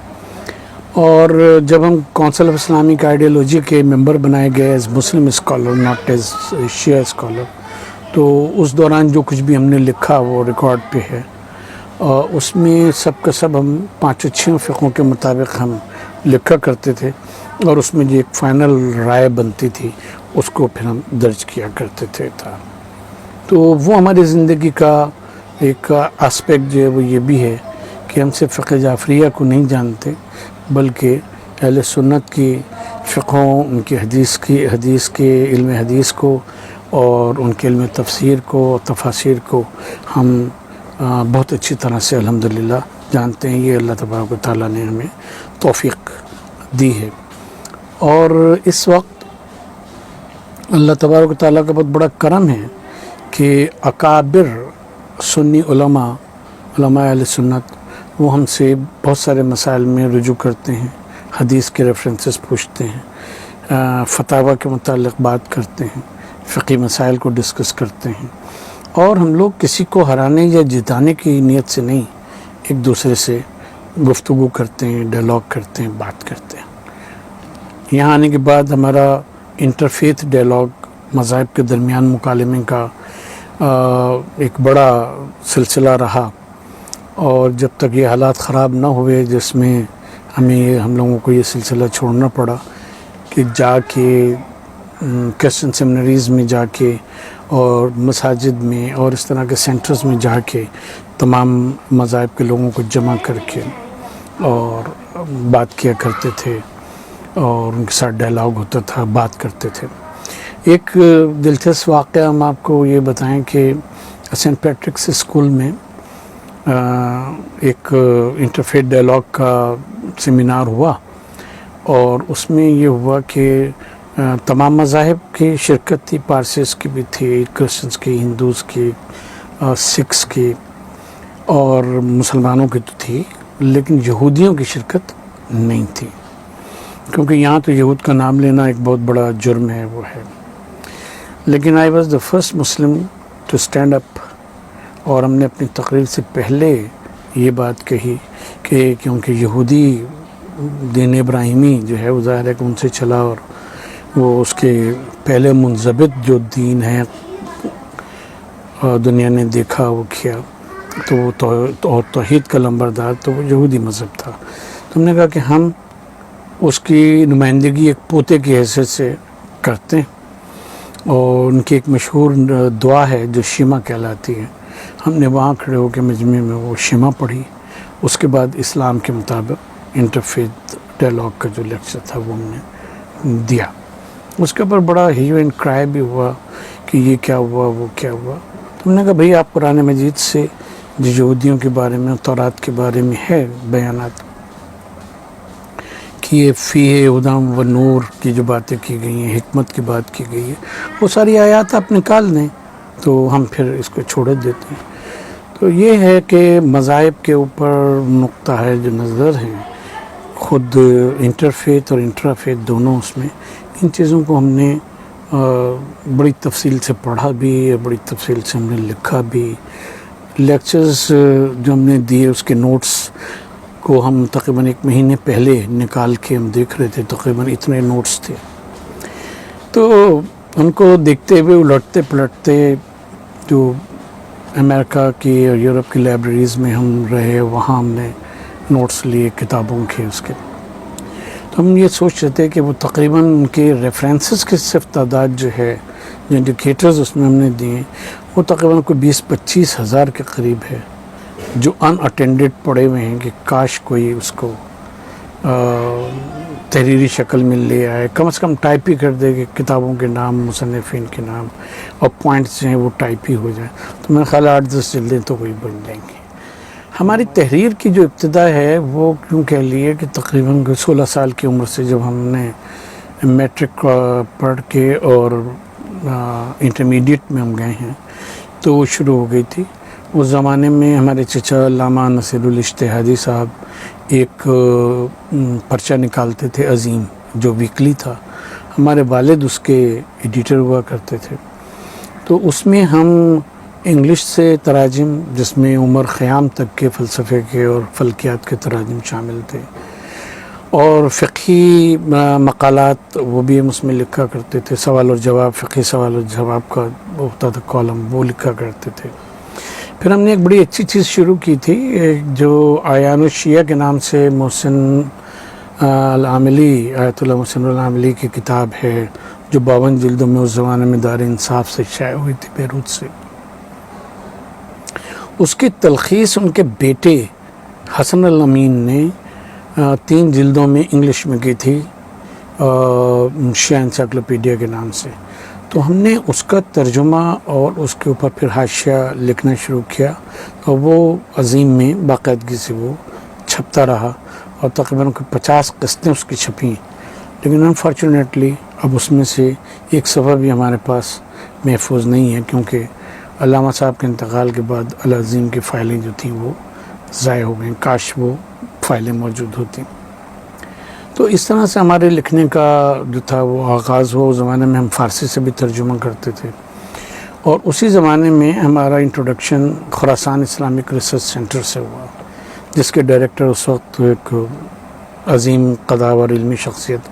اور جب ہم کونسل آف اسلامک آئیڈیالوجی کے ممبر بنائے گئے as Muslim scholar not as Shia scholar, تو اس دوران جو کچھ بھی ہم نے لکھا وہ ریکارڈ پہ ہے. اس میں سب کا سب ہم 5-6 فقہوں کے مطابق ہم لکھا کرتے تھے، اور اس میں جو ایک فائنل رائے بنتی تھی اس کو پھر ہم درج کیا کرتے تھے. تو وہ ہماری زندگی کا ایک اسپیکٹ جو ہے وہ یہ بھی ہے کہ ہم صرف فقہ جعفریہ کو نہیں جانتے، بلکہ اہل سنت کی فقہوں، ان کی حدیث کے علم حدیث کو اور ان کے علم تفسیر کو، تفاسیر کو ہم بہت اچھی طرح سے الحمدللہ جانتے ہیں. یہ اللہ تبارک و تعالیٰ نے ہمیں توفیق دی ہے. اور اس وقت اللہ تبارک و تعالیٰ کا بہت بڑا کرم ہے کہ اکابر سنی علماء اہل سنت وہ ہم سے بہت سارے مسائل میں رجوع کرتے ہیں، حدیث کے ریفرنسز پوچھتے ہیں، فتاویٰ کے متعلق بات کرتے ہیں، فقہی مسائل کو ڈسکس کرتے ہیں. اور ہم لوگ کسی کو ہرانے یا جتانے کی نیت سے نہیں، ایک دوسرے سے گفتگو کرتے ہیں، ڈائلاگ کرتے ہیں، بات کرتے ہیں. یہاں آنے کے بعد ہمارا انٹرفیتھ ڈائلاگ، مذاہب کے درمیان مکالمے کا ایک بڑا سلسلہ رہا. اور جب تک یہ حالات خراب نہ ہوئے جس میں ہم لوگوں کو یہ سلسلہ چھوڑنا پڑا کہ جا کے کرسچن سیمنریز میں جا کے اور مساجد میں اور اس طرح کے سینٹرز میں جا کے تمام مذاہب کے لوگوں کو جمع کر کے اور بات کیا کرتے تھے، اور ان کے ساتھ ڈائلاگ ہوتا تھا، بات کرتے تھے. ایک دلچسپ واقعہ ہم آپ کو یہ بتائیں کہ سینٹ پیٹرکس اسکول میں ایک انٹرفیتھ ڈائلاگ کا سیمینار ہوا، اور اس میں یہ ہوا کہ تمام مذاہب کی شرکت تھی، پارسیز کی بھی تھی، کرسچنس کی، ہندوز کی، سکھس کی، اور مسلمانوں کی تو تھی، لیکن یہودیوں کی شرکت نہیں تھی، کیونکہ یہاں تو یہود کا نام لینا ایک بہت بڑا جرم ہے، وہ ہے۔ لیکن I was the first Muslim to stand up, اور ہم نے اپنی تقریر سے پہلے یہ بات کہی کہ کیونکہ یہودی دین ابراہیمی جو ہے وہ ظاہر ہے کہ ان سے چلا، اور وہ اس کے پہلے منضبط جو دین ہے دنیا نے دیکھا وہ کیا، تو وہ توحید کا لمبردار تو وہ یہودی مذہب تھا۔ تو ہم نے کہا کہ ہم اس کی نمائندگی ایک پوتے کی حیثیت سے کرتے ہیں، اور ان کی ایک مشہور دعا ہے جو شیما کہلاتی ہے، ہم نے وہاں کھڑے ہو کے مجمع میں وہ شیما پڑھی، اس کے بعد اسلام کے مطابق انٹرفیتھ ڈائلاگ کا جو لیکچر تھا وہ ہم نے دیا۔ اس کے اوپر بڑا ہیو اینڈ کرائے بھی ہوا کہ یہ کیا ہوا، وہ کیا ہوا۔ تو ہم نے کہا بھئی آپ قرآن مجید سے جو یہودیوں کے بارے میں، تورات کے بارے میں ہے بیانات کہ یہ فیہ ہدی و نور کی جو باتیں کی گئی ہیں، حکمت کی بات کی گئی ہے، وہ ساری آیات آپ نکال دیں تو ہم پھر اس کو چھوڑ دیتے ہیں۔ تو یہ ہے کہ مذاہب کے اوپر نقطہ ہے جو نظر ہیں، خود انٹرفیتھ اور انٹرافیتھ دونوں، اس میں ان چیزوں کو ہم نے بڑی تفصیل سے پڑھا بھی، بڑی تفصیل سے ہم نے لکھا بھی۔ لیکچرز جو ہم نے دیے اس کے نوٹس کو ہم تقریباً 1 مہینے پہلے نکال کے ہم دیکھ رہے تھے، تقریباً اتنے نوٹس تھے۔ تو ان کو دیکھتے ہوئے الٹتے پلٹتے جو امریکہ کی اور یورپ کی لائبریریز میں ہم رہے، وہاں ہم نے نوٹس لیے کتابوں کے اس کے۔ تو ہم یہ سوچ رہے تھے کہ وہ تقریباً ان کے ریفرنسز کی صرف تعداد جو ہے، جو انڈیکیٹرز اس میں ہم نے دیے، وہ تقریباً کوئی 20-25 ہزار کے قریب ہے، جو ان اٹینڈڈ پڑے ہوئے ہیں کہ کاش کوئی اس کو تحریری شکل میں لے آئے، کم از کم ٹائپ ہی کر دے کہ کتابوں کے نام، مصنفین کے نام اور پوائنٹس جو ہیں وہ ٹائپ ہی ہو جائیں۔ تو میرے خیال 8-10 جلدیں تو وہی بن جائیں گی۔ ہماری تحریر کی جو ابتدا ہے وہ کیوں کہہ لیے کہ تقریباً 16 سال کی عمر سے جب ہم نے میٹرک پڑھ کے اور انٹرمیڈیٹ میں ہم گئے ہیں تو وہ شروع ہو گئی تھی۔ اس زمانے میں ہمارے چچا علامہ نصیر الاجتہادی صاحب ایک پرچہ نکالتے تھے عظیم، جو ویکلی تھا، ہمارے والد اس کے ایڈیٹر ہوا کرتے تھے۔ تو اس میں ہم انگلش سے تراجم، جس میں عمر خیام تک کے فلسفے کے اور فلکیات کے تراجم شامل تھے، اور فقہی مقالات وہ بھی ہم اس میں لکھا کرتے تھے، سوال اور جواب، فقہی سوال اور جواب کا ہوتا تھا کالم، وہ لکھا کرتے تھے۔ پھر ہم نے ایک بڑی اچھی چیز شروع کی تھی جو اعیان الشیعہ کے نام سے محسن العاملی، آیت اللہ محسن العاملی کی کتاب ہے، جو 52 جلدوں میں اس زمانے میں دار انصاف سے شائع ہوئی تھی، بیروت سے۔ اس کی تلخیص ان کے بیٹے حسن الامین نے 3 جلدوں میں انگلش میں کی تھی، شیعہ انسائکلوپیڈیا کے نام سے۔ تو ہم نے اس کا ترجمہ اور اس کے اوپر پھر حاشیہ لکھنا شروع کیا، اور وہ عظیم میں باقاعدگی سے وہ چھپتا رہا، اور تقریباً 50 قسطیں اس کی چھپیں۔ لیکن انفارچونیٹلی اب اس میں سے ایک صفحہ بھی ہمارے پاس محفوظ نہیں ہے، کیونکہ علامہ صاحب کے انتقال کے بعد العظیم کی فائلیں جو تھیں وہ ضائع ہو گئیں، کاش وہ فائلیں موجود ہوتی۔ تو اس طرح سے ہمارے لکھنے کا جو تھا وہ آغاز ہوا۔ اس زمانے میں ہم فارسی سے بھی ترجمہ کرتے تھے، اور اسی زمانے میں ہمارا انٹروڈکشن خراسان اسلامک ریسرچ سینٹر سے ہوا، جس کے ڈائریکٹر اس وقت ایک عظیم قداور علمی شخصیت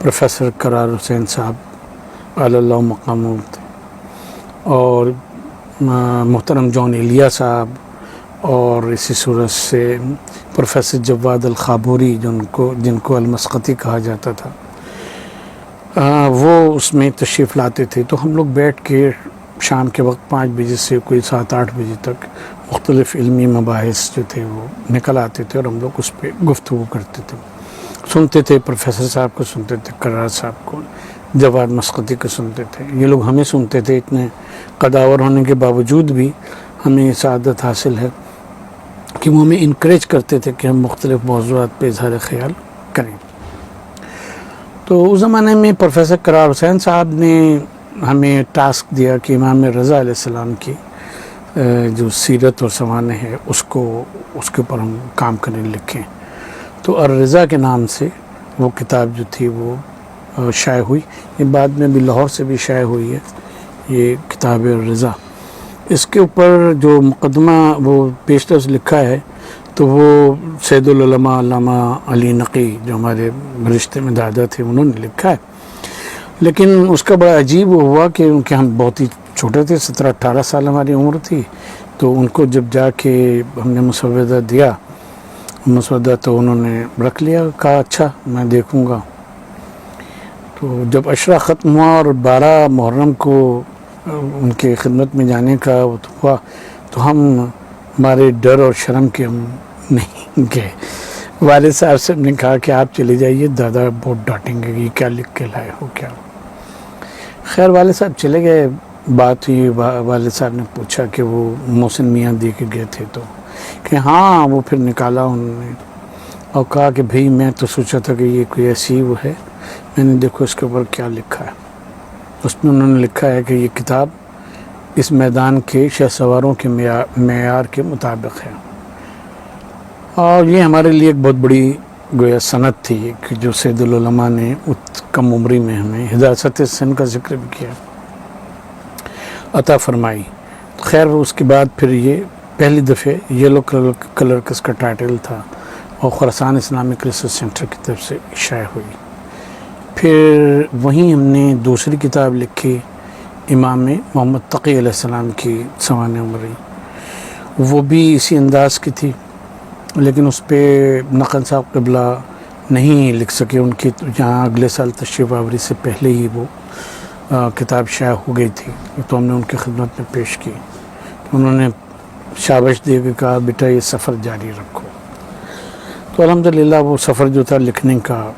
پروفیسر قرار حسین صاحب علی اللہ مقامہ تھے، اور محترم جون ایلیا صاحب، اور اسی صورت سے پروفیسر جواد الخابوری جن کو المسقطی کہا جاتا تھا، وہ اس میں تشریف لاتے تھے۔ تو ہم لوگ بیٹھ کے شام کے وقت 5 بجے سے کوئی 7-8 بجے تک مختلف علمی مباحث جو تھے وہ نکل آتے تھے، اور ہم لوگ اس پہ گفتگو کرتے تھے، سنتے تھے، پروفیسر صاحب کو سنتے تھے، قرار صاحب کو، جواد مسقطی کو سنتے تھے، یہ لوگ ہمیں سنتے تھے۔ اتنے قداور ہونے کے باوجود بھی ہمیں سعادت حاصل ہے کہ وہ ہمیں انکریج کرتے تھے کہ ہم مختلف موضوعات پہ اظہار خیال کریں. تو اس زمانے میں پروفیسر قرار حسین صاحب نے ہمیں ٹاسک دیا کہ امام رضا علیہ السلام کی جو سیرت اور سوانح ہے اس کے اوپر ہم کام کرنے لکھیں. تو الرضا کے نام سے وہ کتاب جو تھی وہ شائع ہوئی. یہ بعد میں بھی لاہور سے بھی شائع ہوئی ہے یہ کتاب الرضا. اس کے اوپر جو مقدمہ وہ پیشتر لکھا ہے تو وہ سید العلماء علامہ علی نقی جو ہمارے رشتے میں دادا تھے انہوں نے لکھا ہے. لیکن اس کا بڑا عجیب ہوا کہ کیونکہ ہم بہت ہی چھوٹے تھے, 17-18 سال ہماری عمر تھی, تو ان کو جب جا کے ہم نے مسودہ دیا, مسودہ تو انہوں نے رکھ لیا, کہا اچھا میں دیکھوں گا. تو جب عشرہ ختم ہوا اور 12 محرم کو ان کے خدمت میں جانے کا ہوا تو ہمارے ڈر اور شرم کے ہم نہیں گئے. والد صاحب سے نے کہا کہ آپ چلے جائیے, دادا بہت ڈانٹیں گے, یہ کیا لکھ کے لائے ہو کیا. خیر والد صاحب چلے گئے. بات ہوئی, والد صاحب نے پوچھا کہ وہ محسن میاں دے کے گئے تھے, تو کہ ہاں. وہ پھر نکالا انہوں نے اور کہا کہ بھئی میں تو سوچا تھا کہ یہ کوئی ایسی وہ ہے, میں نے دیکھو اس کے اوپر کیا لکھا ہے. اس میں انہوں نے لکھا ہے کہ یہ کتاب اس میدان کے شہ سواروں کے معیار کے مطابق ہے. اور یہ ہمارے لیے ایک بہت بڑی گویا سند تھی کہ جو سید العلماء نے کم عمری میں ہمیں حداثت سن کا ذکر بھی کیا, عطا فرمائی. خیر اس کے بعد پھر یہ پہلی دفعہ یلو کلر کا اس کا ٹائٹل تھا اور خراسان اسلامک ریسرچ سینٹر کی طرف سے شائع ہوئی. پھر وہیں ہم نے دوسری کتاب لکھی امام محمد تقی علیہ السلام کی سوانح عمری. وہ بھی اسی انداز کی تھی, لیکن اس پہ نقل صاحب قبلہ نہیں لکھ سکے. ان کی جہاں اگلے سال تشریف آوری سے پہلے ہی وہ کتاب شائع ہو گئی تھی, تو ہم نے ان کی خدمت میں پیش کی. انہوں نے شابش دے کے کہا بیٹا یہ سفر جاری رکھو. تو الحمدللہ وہ سفر جو تھا لکھنے کا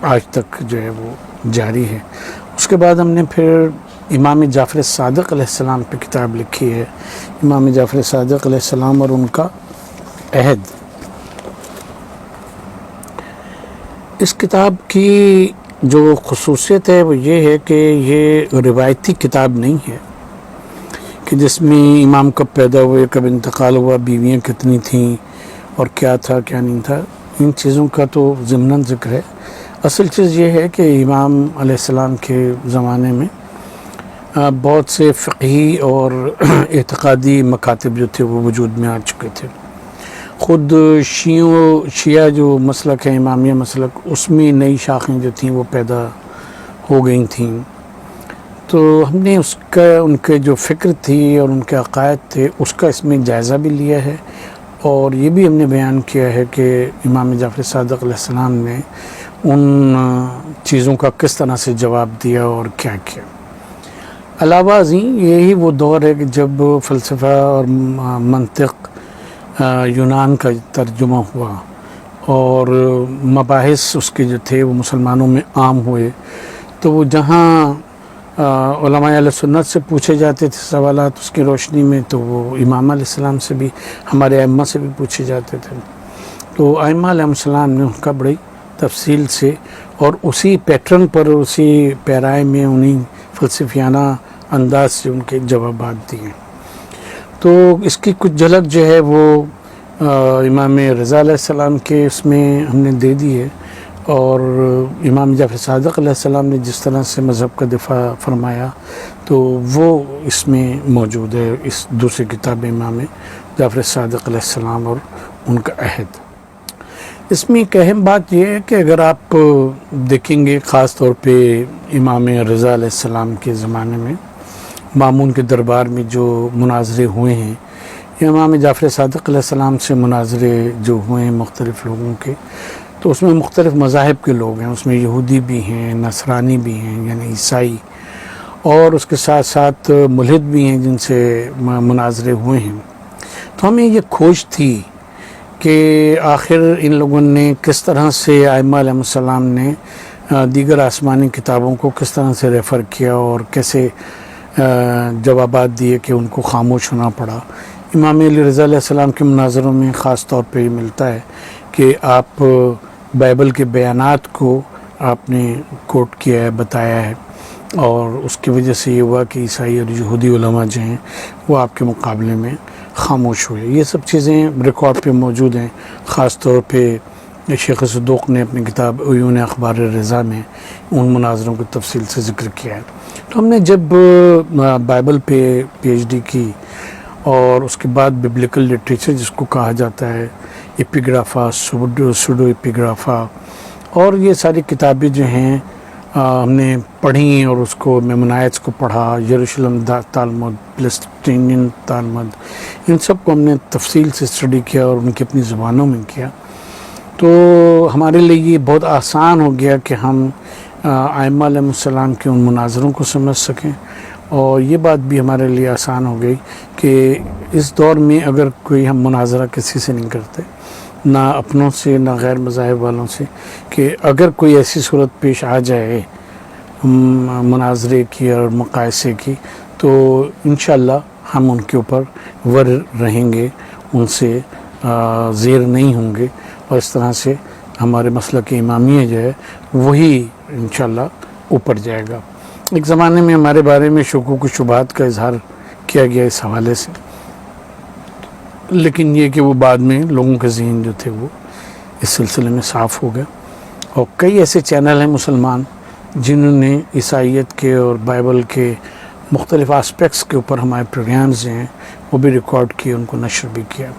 آج تک جو ہے وہ جاری ہے. اس کے بعد ہم نے پھر امام جعفر صادق علیہ السلام پہ کتاب لکھی ہے, امام جعفر صادق علیہ السلام اور ان کا عہد. اس کتاب کی جو خصوصیت ہے وہ یہ ہے کہ یہ روایتی کتاب نہیں ہے کہ جس میں امام کب پیدا ہوئے, کب انتقال ہوا, بیویاں کتنی تھیں اور کیا تھا کیا نہیں تھا, ان چیزوں کا تو ضمناً ذکر ہے. اصل چیز یہ ہے کہ امام علیہ السلام کے زمانے میں بہت سے فقہی اور اعتقادی مکاتب جو تھے وہ وجود میں آ چکے تھے. خود شیعہ جو مسلک ہے امامیہ مسلک, اس میں نئی شاخیں جو تھیں وہ پیدا ہو گئی تھیں. تو ہم نے ان کے جو فکر تھی اور ان کے عقائد تھے اس کا اس میں جائزہ بھی لیا ہے, اور یہ بھی ہم نے بیان کیا ہے کہ امام جعفر صادق علیہ السلام نے ان چیزوں کا کس طرح سے جواب دیا اور کیا کیا. علاوہ ازیں یہی وہ دور ہے کہ جب فلسفہ اور منطق یونان کا ترجمہ ہوا اور مباحث اس کے جو تھے وہ مسلمانوں میں عام ہوئے, تو وہ جہاں علماء اہل سنت سے پوچھے جاتے تھے سوالات اس کی روشنی میں, تو وہ امام علیہ السلام سے بھی, ہمارے ائمہ سے بھی پوچھے جاتے تھے. تو ائمہ علیہ السلام نے ان کا بڑی تفصیل سے اور اسی پیٹرن پر, اسی پیرائے میں, انہی فلسفیانہ انداز سے ان کے جوابات دیے. تو اس کی کچھ جھلک جو ہے وہ امام رضا علیہ السلام کے اس میں ہم نے دے دی ہے, اور امام جعفر صادق علیہ السلام نے جس طرح سے مذہب کا دفاع فرمایا تو وہ اس میں موجود ہے, اس دوسری کتاب امام جعفر صادق علیہ السلام اور ان کا عہد. اس میں ایک اہم بات یہ ہے کہ اگر آپ دیکھیں گے خاص طور پہ امام رضا علیہ السلام کے زمانے میں مامون کے دربار میں جو مناظرے ہوئے ہیں, امام جعفر صادق علیہ السلام سے مناظرے جو ہوئے ہیں مختلف لوگوں کے, تو اس میں مختلف مذاہب کے لوگ ہیں. اس میں یہودی بھی ہیں, نصرانی بھی ہیں یعنی عیسائی, اور اس کے ساتھ ساتھ ملحد بھی ہیں جن سے مناظرے ہوئے ہیں. تو ہمیں یہ کھوج تھی کہ آخر ان لوگوں نے کس طرح سے ائمہ علیہ السلام نے دیگر آسمانی کتابوں کو کس طرح سے ریفر کیا اور کیسے جوابات دیے کہ ان کو خاموش ہونا پڑا. امام علیہ رضا علیہ السلام کے مناظروں میں خاص طور پہ یہ ملتا ہے کہ آپ بائبل کے بیانات کو آپ نے کوٹ کیا ہے، بتایا ہے، اور اس کی وجہ سے یہ ہوا کہ عیسائی اور یہودی علماء جو ہیں وہ آپ کے مقابلے میں خاموش ہوئے۔ یہ سب چیزیں ریکارڈ پہ موجود ہیں۔ خاص طور پہ شیخ صدوق نے اپنی کتاب عیون اخبار رضا میں ان مناظروں کو تفصیل سے ذکر کیا ہے۔ تو ہم نے جب بائبل پہ پی ایچ ڈی کی اور اس کے بعد ببلیکل لٹریچر جس کو کہا جاتا ہے، ایپیگرافا، سوڈو ایپیگرافا، اور یہ ساری کتابیں جو ہیں ہم نے پڑھیں اور اس کو میمونائٹس کو پڑھا، یروشلم تالمود، پلسٹینین تالمود، ان سب کو ہم نے تفصیل سے اسٹڈی کیا اور ان کی اپنی زبانوں میں کیا، تو ہمارے لیے یہ بہت آسان ہو گیا کہ ہم ائمہ علیہ السلام کے ان مناظروں کو سمجھ سکیں، اور یہ بات بھی ہمارے لیے آسان ہو گئی کہ اس دور میں اگر کوئی ہم مناظرہ کسی سے نہیں کرتے، نہ اپنوں سے نہ غیر مذاہب والوں سے، کہ اگر کوئی ایسی صورت پیش آ جائے مناظرے کی اور مقایسے کی، تو انشاءاللہ ہم ان کے اوپر ور رہیں گے، ان سے زیر نہیں ہوں گے، اور اس طرح سے ہمارے مسلک امامیہ جو ہے وہی انشاءاللہ اوپر جائے گا۔ ایک زمانے میں ہمارے بارے میں شکوک و شبہات کا اظہار کیا گیا اس حوالے سے، لیکن یہ کہ وہ بعد میں لوگوں کے ذہن جو تھے وہ اس سلسلے میں صاف ہو گئے، اور کئی ایسے چینل ہیں مسلمان جنہوں نے عیسائیت کے اور بائبل کے مختلف آسپیکٹس کے اوپر ہمارے پروگرامز ہیں وہ بھی ریکارڈ کیے، ان کو نشر بھی کیا۔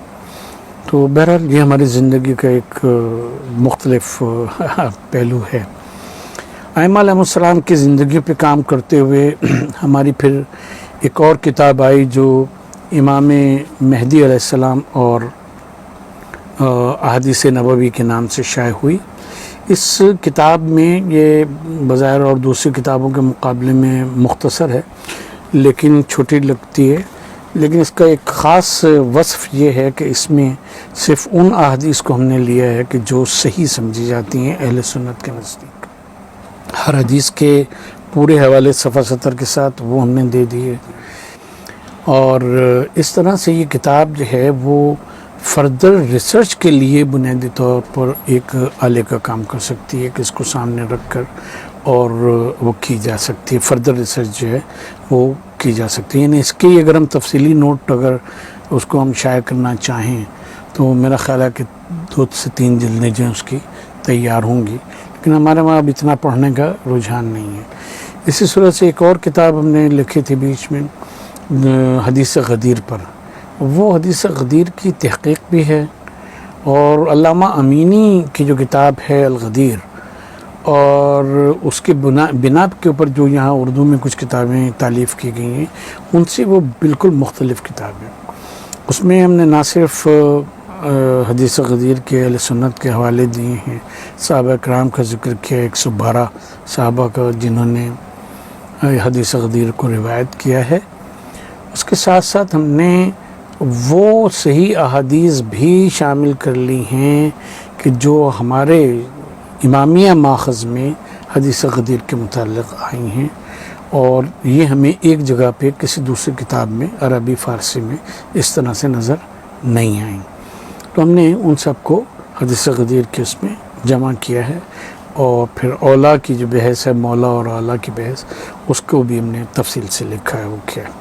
تو بہرحال یہ ہماری زندگی کا ایک مختلف پہلو ہے۔ ائمہ علیہ السلام کی زندگی پہ کام کرتے ہوئے ہماری پھر ایک اور کتاب آئی جو امام مہدی علیہ السلام اور احادیث نبوی کے نام سے شائع ہوئی۔ اس کتاب میں یہ بظاہر اور دوسری کتابوں کے مقابلے میں مختصر ہے، لیکن چھوٹی لگتی ہے، لیکن اس کا ایک خاص وصف یہ ہے کہ اس میں صرف ان احادیث کو ہم نے لیا ہے کہ جو صحیح سمجھی جاتی ہیں اہل سنت کے نزدیک۔ ہر حدیث کے پورے حوالے صفحہ سطر کے ساتھ وہ ہم نے دے دیے، اور اس طرح سے یہ کتاب جو ہے وہ فردر ریسرچ کے لیے بنیادی طور پر ایک آلے کا کام کر سکتی ہے کہ اس کو سامنے رکھ کر اور وہ کی جا سکتی ہے، فردر ریسرچ جو ہے وہ کی جا سکتی ہے۔ یعنی اس کی اگر ہم تفصیلی نوٹ اگر اس کو ہم شائع کرنا چاہیں تو میرا خیال ہے کہ 2 سے 3 جلدیں جو ہیں اس کی تیار ہوں گی، لیکن ہمارے وہاں اب اتنا پڑھنے کا رجحان نہیں ہے۔ اسی صورت سے ایک اور کتاب ہم نے لکھی تھی بیچ میں حدیث غدیر پر، وہ حدیث غدیر کی تحقیق بھی ہے، اور علامہ امینی کی جو کتاب ہے الغدیر، اور اس کے بنا کے اوپر جو یہاں اردو میں کچھ کتابیں تالیف کی گئی ہیں ان سے وہ بالکل مختلف کتاب ہے۔ اس میں ہم نے نہ صرف حدیث غدیر کے اہل سنت کے حوالے دیے ہیں، صحابہ کرام کا ذکر کیا، 112 صحابہ کا جنہوں نے حدیث غدیر کو روایت کیا ہے، اس کے ساتھ ساتھ ہم نے وہ صحیح احادیث بھی شامل کر لی ہیں کہ جو ہمارے امامیہ ماخذ میں حدیث غدیر کے متعلق آئی ہیں، اور یہ ہمیں ایک جگہ پہ کسی دوسری کتاب میں عربی فارسی میں اس طرح سے نظر نہیں آئیں، تو ہم نے ان سب کو حدیث غدیر کے اس میں جمع کیا ہے، اور پھر اولا کی جو بحث ہے، مولا اور اولا کی بحث، اس کو بھی ہم نے تفصیل سے لکھا ہے، وہ کیا ہے۔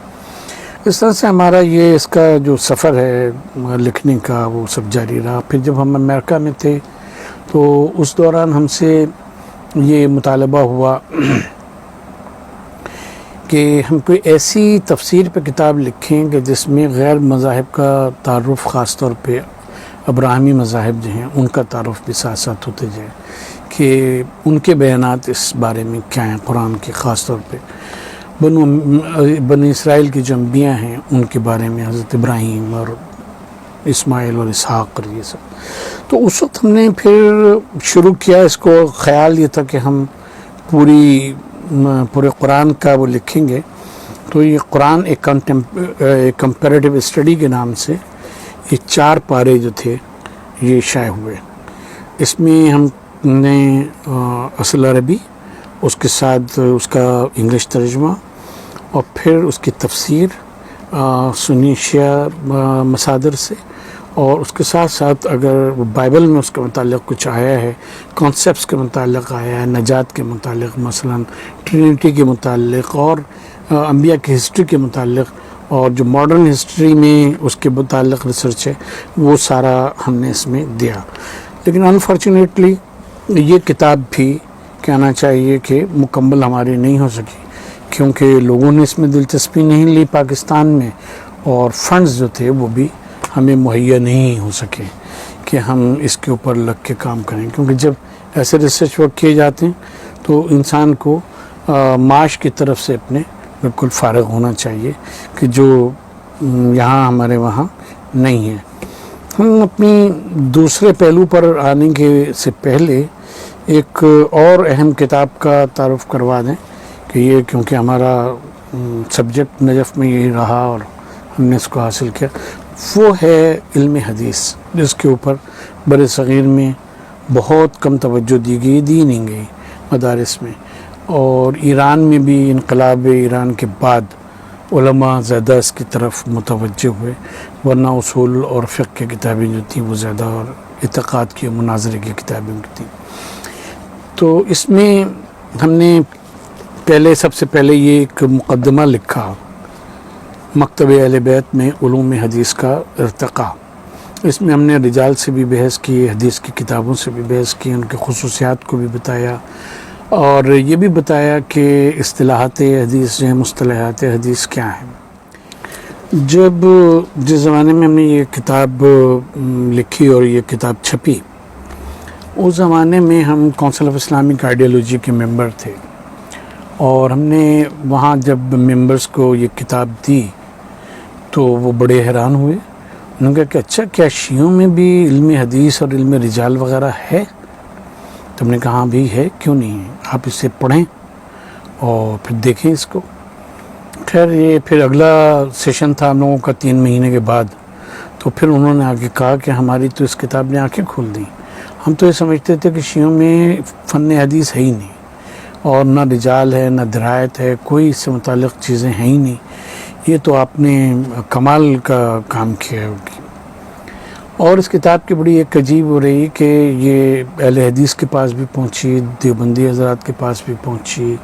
اس طرح سے ہمارا یہ اس کا جو سفر ہے لکھنے کا وہ سب جاری رہا۔ پھر جب ہم امریکہ میں تھے تو اس دوران ہم سے یہ مطالبہ ہوا کہ ہم کوئی ایسی تفسیر پہ کتاب لکھیں کہ جس میں غیر مذاہب کا تعارف، خاص طور پہ ابراہیمی مذاہب جو ہیں ان کا تعارف بھی ساتھ ساتھ ہوتے جائے، کہ ان کے بیانات اس بارے میں کیا ہیں قرآن کے، خاص طور پہ بنی اسرائیل کی جو انبیاء ہیں ان کے بارے میں، حضرت ابراہیم اور اسماعیل اور اسحاق اور یہ سب۔ تو اس وقت ہم نے پھر شروع کیا، اس کو خیال یہ تھا کہ ہم پورے قرآن کا وہ لکھیں گے، تو یہ قرآن ایک کمپیریٹیو اسٹڈی کے نام سے یہ 4 پارے جو تھے یہ شائع ہوئے۔ اس میں ہم نے اصل عربی، اس کے ساتھ اس کا انگلش ترجمہ، اور پھر اس کی تفسیر سنی شیعہ مصادر سے، اور اس کے ساتھ ساتھ اگر بائبل میں اس کے متعلق کچھ آیا ہے، کانسیپٹس کے متعلق آیا ہے، نجات کے متعلق، مثلا ٹرینٹی کے متعلق، اور انبیاء کی ہسٹری کے متعلق، اور جو ماڈرن ہسٹری میں اس کے متعلق ریسرچ ہے، وہ سارا ہم نے اس میں دیا۔ لیکن انفارچونیٹلی یہ کتاب بھی کہنا چاہیے کہ مکمل ہماری نہیں ہو سکی، کیونکہ لوگوں نے اس میں دلچسپی نہیں لی پاکستان میں، اور فنڈز جو تھے وہ بھی ہمیں مہیا نہیں ہو سکے کہ ہم اس کے اوپر لگ کے کام کریں، کیونکہ جب ایسے ریسرچ ورک کیے جاتے ہیں تو انسان کو معاش کی طرف سے اپنے بالکل فارغ ہونا چاہیے، کہ جو یہاں ہمارے وہاں نہیں ہے۔ ہم اپنی دوسرے پہلو پر آنے کے سے پہلے ایک اور اہم کتاب کا تعارف کروا دیں، کہ یہ کیونکہ ہمارا سبجیکٹ نجف میں یہی رہا اور ہم نے اس کو حاصل کیا، وہ ہے علم حدیث، جس کے اوپر بر صغیر میں بہت کم توجہ دی نہیں گئی مدارس میں، اور ایران میں بھی انقلاب ایران کے بعد علماء زیادہ اس کی طرف متوجہ ہوئے، ورنہ اصول اور فقہ کی کتابیں جو تھیں وہ زیادہ، اور اعتقاد کی مناظرے کی کتابیں تھیں۔ تو اس میں ہم نے سب سے پہلے یہ ایک مقدمہ لکھا، مکتب اہل بیت میں علوم حدیث کا ارتقاء۔ اس میں ہم نے رجال سے بھی بحث کی، حدیث کی کتابوں سے بھی بحث کی، ان کے خصوصیات کو بھی بتایا، اور یہ بھی بتایا کہ اصطلاحات حدیث جو ہیں، مصطلحات حدیث کیا ہیں۔ جس زمانے میں ہم نے یہ کتاب لکھی اور یہ کتاب چھپی، اس زمانے میں ہم کونسل آف اسلامک آئیڈیالوجی کے ممبر تھے، اور ہم نے وہاں جب ممبرز کو یہ کتاب دی تو وہ بڑے حیران ہوئے۔ انہوں نے کہا کہ اچھا، کیا شیعوں میں بھی علم حدیث اور علم رجال وغیرہ ہے؟ تو ہم نے کہا ہاں بھی ہے، کیوں نہیں ہے، آپ اسے پڑھیں اور پھر دیکھیں اس کو۔ خیر یہ پھر اگلا سیشن تھا ہم لوگوں کا 3 مہینے کے بعد، تو پھر انہوں نے آگے کہا کہ ہماری تو اس کتاب نے آنکھیں کھول دیں، ہم تو یہ سمجھتے تھے کہ شیعوں میں فن حدیث ہے ہی نہیں، اور نہ رجال ہے، نہ درایت ہے، کوئی اس سے متعلق چیزیں ہیں ہی نہیں، یہ تو آپ نے کمال کا کام کیا ہوگی۔ اور اس کتاب کی بڑی ایک عجیب ہو رہی کہ یہ اہل حدیث کے پاس بھی پہنچی، دیوبندی حضرات کے پاس بھی پہنچی،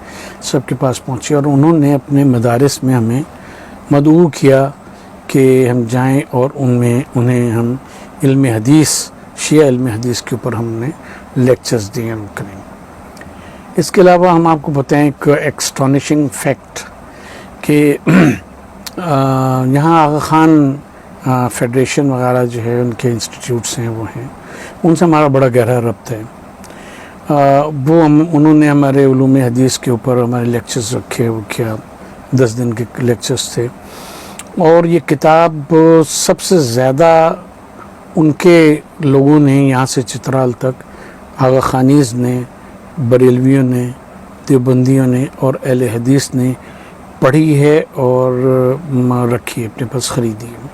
سب کے پاس پہنچی، اور انہوں نے اپنے مدارس میں ہمیں مدعو کیا کہ ہم جائیں اور انہیں ہم علم حدیث، شیعہ علم حدیث کے اوپر ہم نے لیکچرز دیے کریں۔ اس کے علاوہ ہم آپ کو بتائیں ایک ایکسٹانشنگ فیکٹ کہ یہاں آغا خان فیڈریشن وغیرہ جو ہے، ان کے انسٹیٹیوٹس ہیں، وہ ہیں، ان سے ہمارا بڑا گہرا ربط ہے۔ انہوں نے ہمارے علوم حدیث کے اوپر ہمارے لیکچرز رکھے، وہ کیا 10 دن کے لیکچرز تھے، اور یہ کتاب سب سے زیادہ ان کے لوگوں نے یہاں سے چترال تک، آغا خانیز نے، بریلویوں نے، دیوبندیوں نے اور اہل حدیث نے پڑھی ہے اور رکھی ہے، اپنے پاس خریدی ہے۔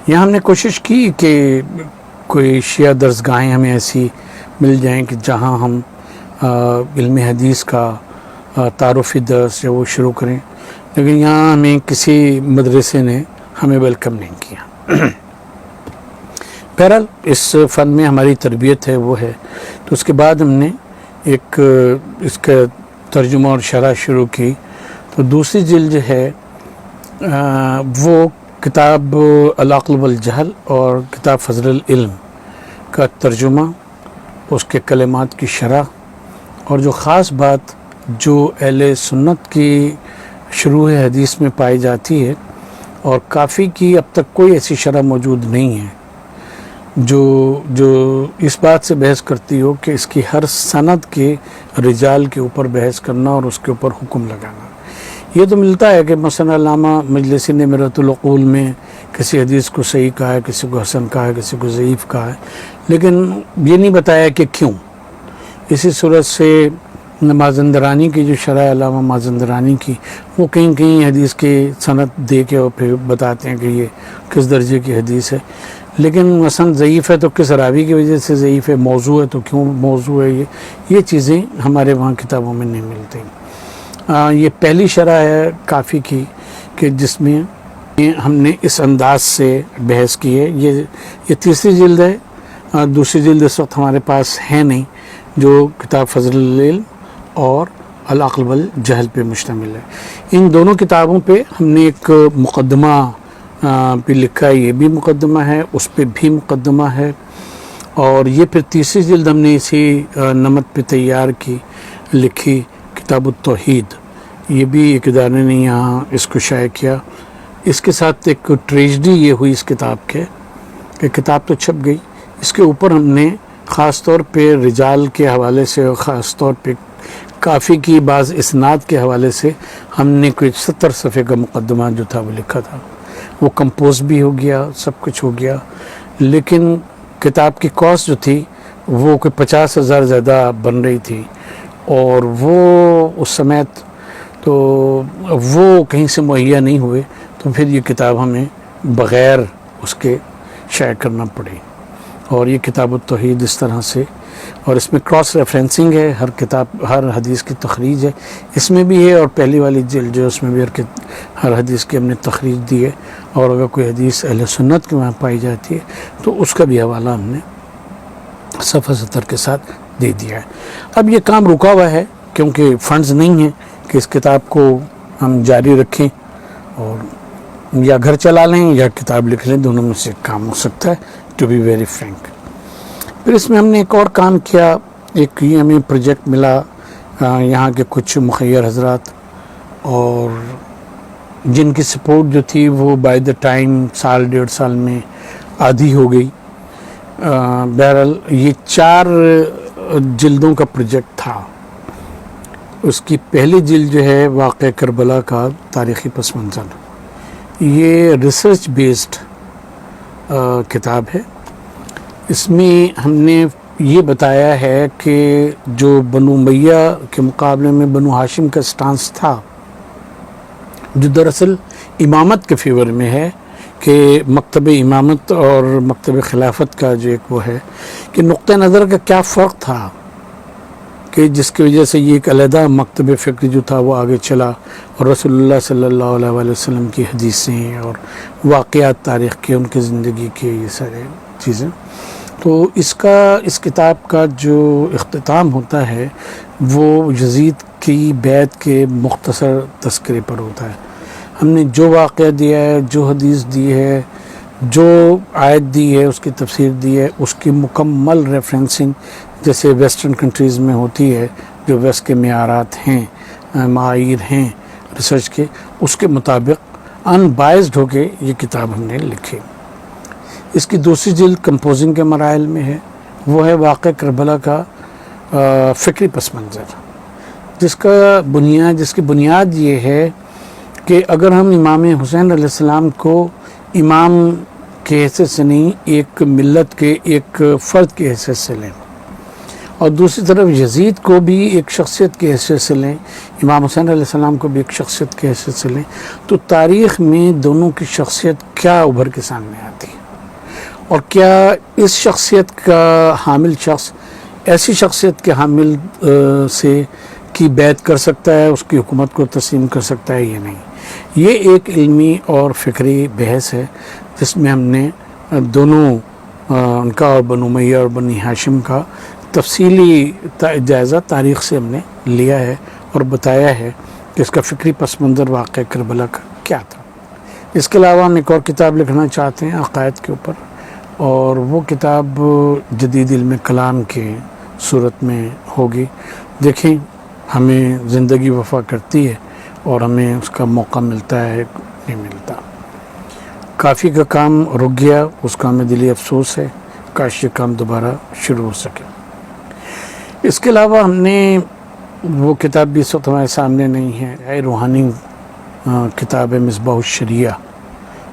یہاں ہم نے کوشش کی کہ کوئی شیعہ درسگاہیں ہمیں ایسی مل جائیں کہ جہاں ہم علم حدیث کا تعارفی درس جو وہ شروع کریں، لیکن یہاں ہمیں کسی مدرسے نے ہمیں ویلکم نہیں کیا۔ بہرحال اس فن میں ہماری تربیت ہے، وہ ہے۔ تو اس کے بعد ہم نے ایک اس کا ترجمہ اور شرح شروع کی، تو دوسری جلد جو ہے وہ کتاب العقل والجہل اور کتاب فضل العلم کا ترجمہ، اس کے کلمات کی شرح، اور جو خاص بات جو اہل سنت کی شروع حدیث میں پائی جاتی ہے، اور کافی کی اب تک کوئی ایسی شرح موجود نہیں ہے جو اس بات سے بحث کرتی ہو کہ اس کی ہر سند کے رجال کے اوپر بحث کرنا اور اس کے اوپر حکم لگانا۔ یہ تو ملتا ہے کہ مثلا علامہ مجلسی نے میرۃ العقول میں کسی حدیث کو صحیح کہا ہے، کسی کو حسن کہا ہے، کسی کو ضعیف کہا ہے، لیکن یہ نہیں بتایا کہ کیوں۔ اسی صورت سے مازندرانی کی جو شرح علامہ مازندرانی کی، وہ کہیں کہیں حدیث کی سند دے کے اور پھر بتاتے ہیں کہ یہ کس درجے کی حدیث ہے، لیکن مثلا ضعیف ہے تو کس راوی کی وجہ سے ضعیف ہے، موضوع ہے تو کیوں موضوع ہے، یہ چیزیں ہمارے وہاں کتابوں میں نہیں ملتی۔ یہ پہلی شرح ہے کافی کی کہ جس میں ہم نے اس انداز سے بحث کی ہے. یہ تیسری جلد ہے. دوسری جلد اس وقت ہمارے پاس ہے نہیں، جو کتاب فضل العلم اور العقل والجہل پہ مشتمل ہے. ان دونوں کتابوں پہ ہم نے ایک مقدمہ پہ لکھا ہے. یہ بھی مقدمہ ہے، اس پہ بھی مقدمہ ہے. اور یہ پھر تیسری جلد ہم نے اسی نمط پہ تیار کی، لکھی، کتاب التوحید. یہ بھی ایک ادارے نے یہاں اس کو شائع کیا. اس کے ساتھ ایک ٹریجڈی یہ ہوئی اس کتاب کے کہ کتاب تو چھپ گئی، اس کے اوپر ہم نے خاص طور پہ رجال کے حوالے سے اور خاص طور پہ کافی کی بعض اسناد کے حوالے سے ہم نے کوئی 70 صفحے کا مقدمہ جو تھا وہ لکھا تھا. وہ کمپوز بھی ہو گیا، سب کچھ ہو گیا، لیکن کتاب کی کاسٹ جو تھی وہ کوئی 50,000 زیادہ بن رہی تھی، اور وہ اس سمیت تو وہ کہیں سے مہیا نہیں ہوئے، تو پھر یہ کتاب ہمیں بغیر اس کے شائع کرنا پڑی. اور یہ کتاب التوحید اس طرح سے، اور اس میں کراس ریفرنسنگ ہے، ہر حدیث کی تخریج ہے اس میں بھی ہے، اور پہلی والی جلد جو اس میں بھی ہر حدیث کی ہم نے تخریج دی ہے. اور اگر کوئی حدیث اہل سنت کے وہاں پائی جاتی ہے تو اس کا بھی حوالہ ہم نے صفحہ 70 کے ساتھ دے دیا ہے. اب یہ کام رکا ہوا ہے کیونکہ فنڈز نہیں ہیں کہ اس کتاب کو ہم جاری رکھیں، اور یا گھر چلا لیں یا کتاب لکھ لیں، دونوں میں سے کام ہو سکتا ہے، ٹو بی ویری فرینک. پھر اس میں ہم نے ایک اور کام کیا. ایک یہ ہمیں پروجیکٹ ملا، یہاں کے کچھ مخیر حضرات اور جن کی سپورٹ جو تھی وہ بائی دا ٹائم سال 1.5 سال میں آدھی ہو گئی. بہرحال یہ 4 جلدوں کا پروجیکٹ تھا. اس کی پہلی جلد جو ہے واقعہ کربلا کا تاریخی پس منظر، یہ ریسرچ بیسڈ کتاب ہے. اس میں ہم نے یہ بتایا ہے کہ جو بنو امیہ کے مقابلے میں بنو ہاشم کا سٹانس تھا، جو دراصل امامت کے فیور میں ہے، کہ مکتب امامت اور مکتب خلافت کا جو ایک وہ ہے، کہ نقطہ نظر کا کیا فرق تھا کہ جس کی وجہ سے یہ ایک علیحدہ مکتب فکر جو تھا وہ آگے چلا، اور رسول اللہ صلی اللہ علیہ وسلم کی حدیثیں اور واقعات تاریخ کے، ان کی زندگی کے، یہ سارے چیزیں. تو اس کتاب کا جو اختتام ہوتا ہے وہ یزید کی بیعت کے مختصر تذکرے پر ہوتا ہے. ہم نے جو واقعہ دیا ہے، جو حدیث دی ہے، جو آیت دی ہے، اس کی تفسیر دی ہے، اس کی مکمل ریفرنسنگ جیسے ویسٹرن کنٹریز میں ہوتی ہے، جو ویسٹ کے معیارات ہیں، معایر ہیں ریسرچ کے، اس کے مطابق ان بائزڈ ہو کے یہ کتاب ہم نے لکھی. اس کی دوسری جلد کمپوزنگ کے مراحل میں ہے، وہ ہے واقعہ کربلا کا فکری پس منظر، جس کی بنیاد یہ ہے کہ اگر ہم امام حسین علیہ السلام کو امام کے حیثیت سے نہیں، ایک ملت کے ایک فرد کے حیثیت سے لیں، اور دوسری طرف یزید کو بھی ایک شخصیت کی حیثیت سے لیں، امام حسین علیہ السلام کو بھی ایک شخصیت کی حیثیت سے لیں، تو تاریخ میں دونوں کی شخصیت کیا ابھر کے سامنے آتی ہے، اور کیا اس شخصیت کا حامل شخص ایسی شخصیت کے حامل سے کی بیعت کر سکتا ہے، اس کی حکومت کو تسلیم کر سکتا ہے یا نہیں. یہ ایک علمی اور فکری بحث ہے جس میں ہم نے دونوں ان کا اور بنو امیہ اور بنی ہاشم کا تفصیلی جائزہ تاریخ سے ہم نے لیا ہے اور بتایا ہے کہ اس کا فکری پس منظر واقعہ کربلا کا کیا تھا. اس کے علاوہ ہم ایک اور کتاب لکھنا چاہتے ہیں عقائد کے اوپر، اور وہ کتاب جدید علم کلام کے صورت میں ہوگی. دیکھیں ہمیں زندگی وفا کرتی ہے اور ہمیں اس کا موقع ملتا ہے نہیں ملتا. کافی کا کام رک گیا، اس کا ہمیں دلی افسوس ہے، کاش یہ کام دوبارہ شروع ہو سکے. اس کے علاوہ ہم نے وہ کتاب بھی اس وقت ہمارے سامنے نہیں ہے، روحانی کتاب ہے مصباح الشریعہ،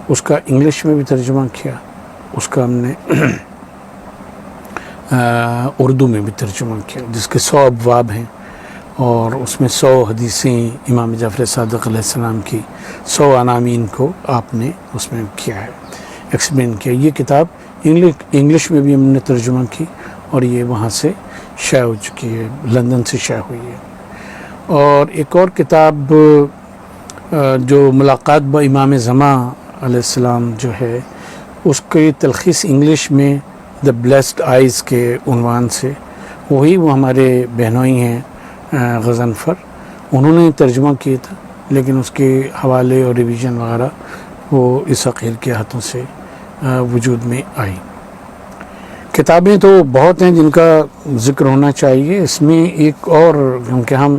اس کا انگلش میں بھی ترجمہ کیا، اس کا ہم نے اردو میں بھی ترجمہ کیا، جس کے 100 ابواب ہیں، اور اس میں 100 حدیثیں امام جعفر صادق علیہ السلام کی 100 عناوین کو آپ نے اس میں کیا ہے، ایکسپلین کیا. یہ کتاب انگلش میں بھی ہم نے ترجمہ کی، اور یہ وہاں سے شائع ہو چکی ہے، لندن سے شائع ہوئی ہے. اور ایک اور کتاب جو ملاقات با امام زمان علیہ السلام جو ہے اس کی تلخیص انگلش میں دا بلیسڈ آئیز کے عنوان سے، وہی وہ ہمارے بہنوئی ہیں غضنفر، انہوں نے ترجمہ کیا تھا، لیکن اس کے حوالے اور ریویژن وغیرہ وہ اس عقیل کے ہاتھوں سے وجود میں آئی۔ کتابیں تو بہت ہیں جن کا ذکر ہونا چاہیے، اس میں ایک اور، کیونکہ ہم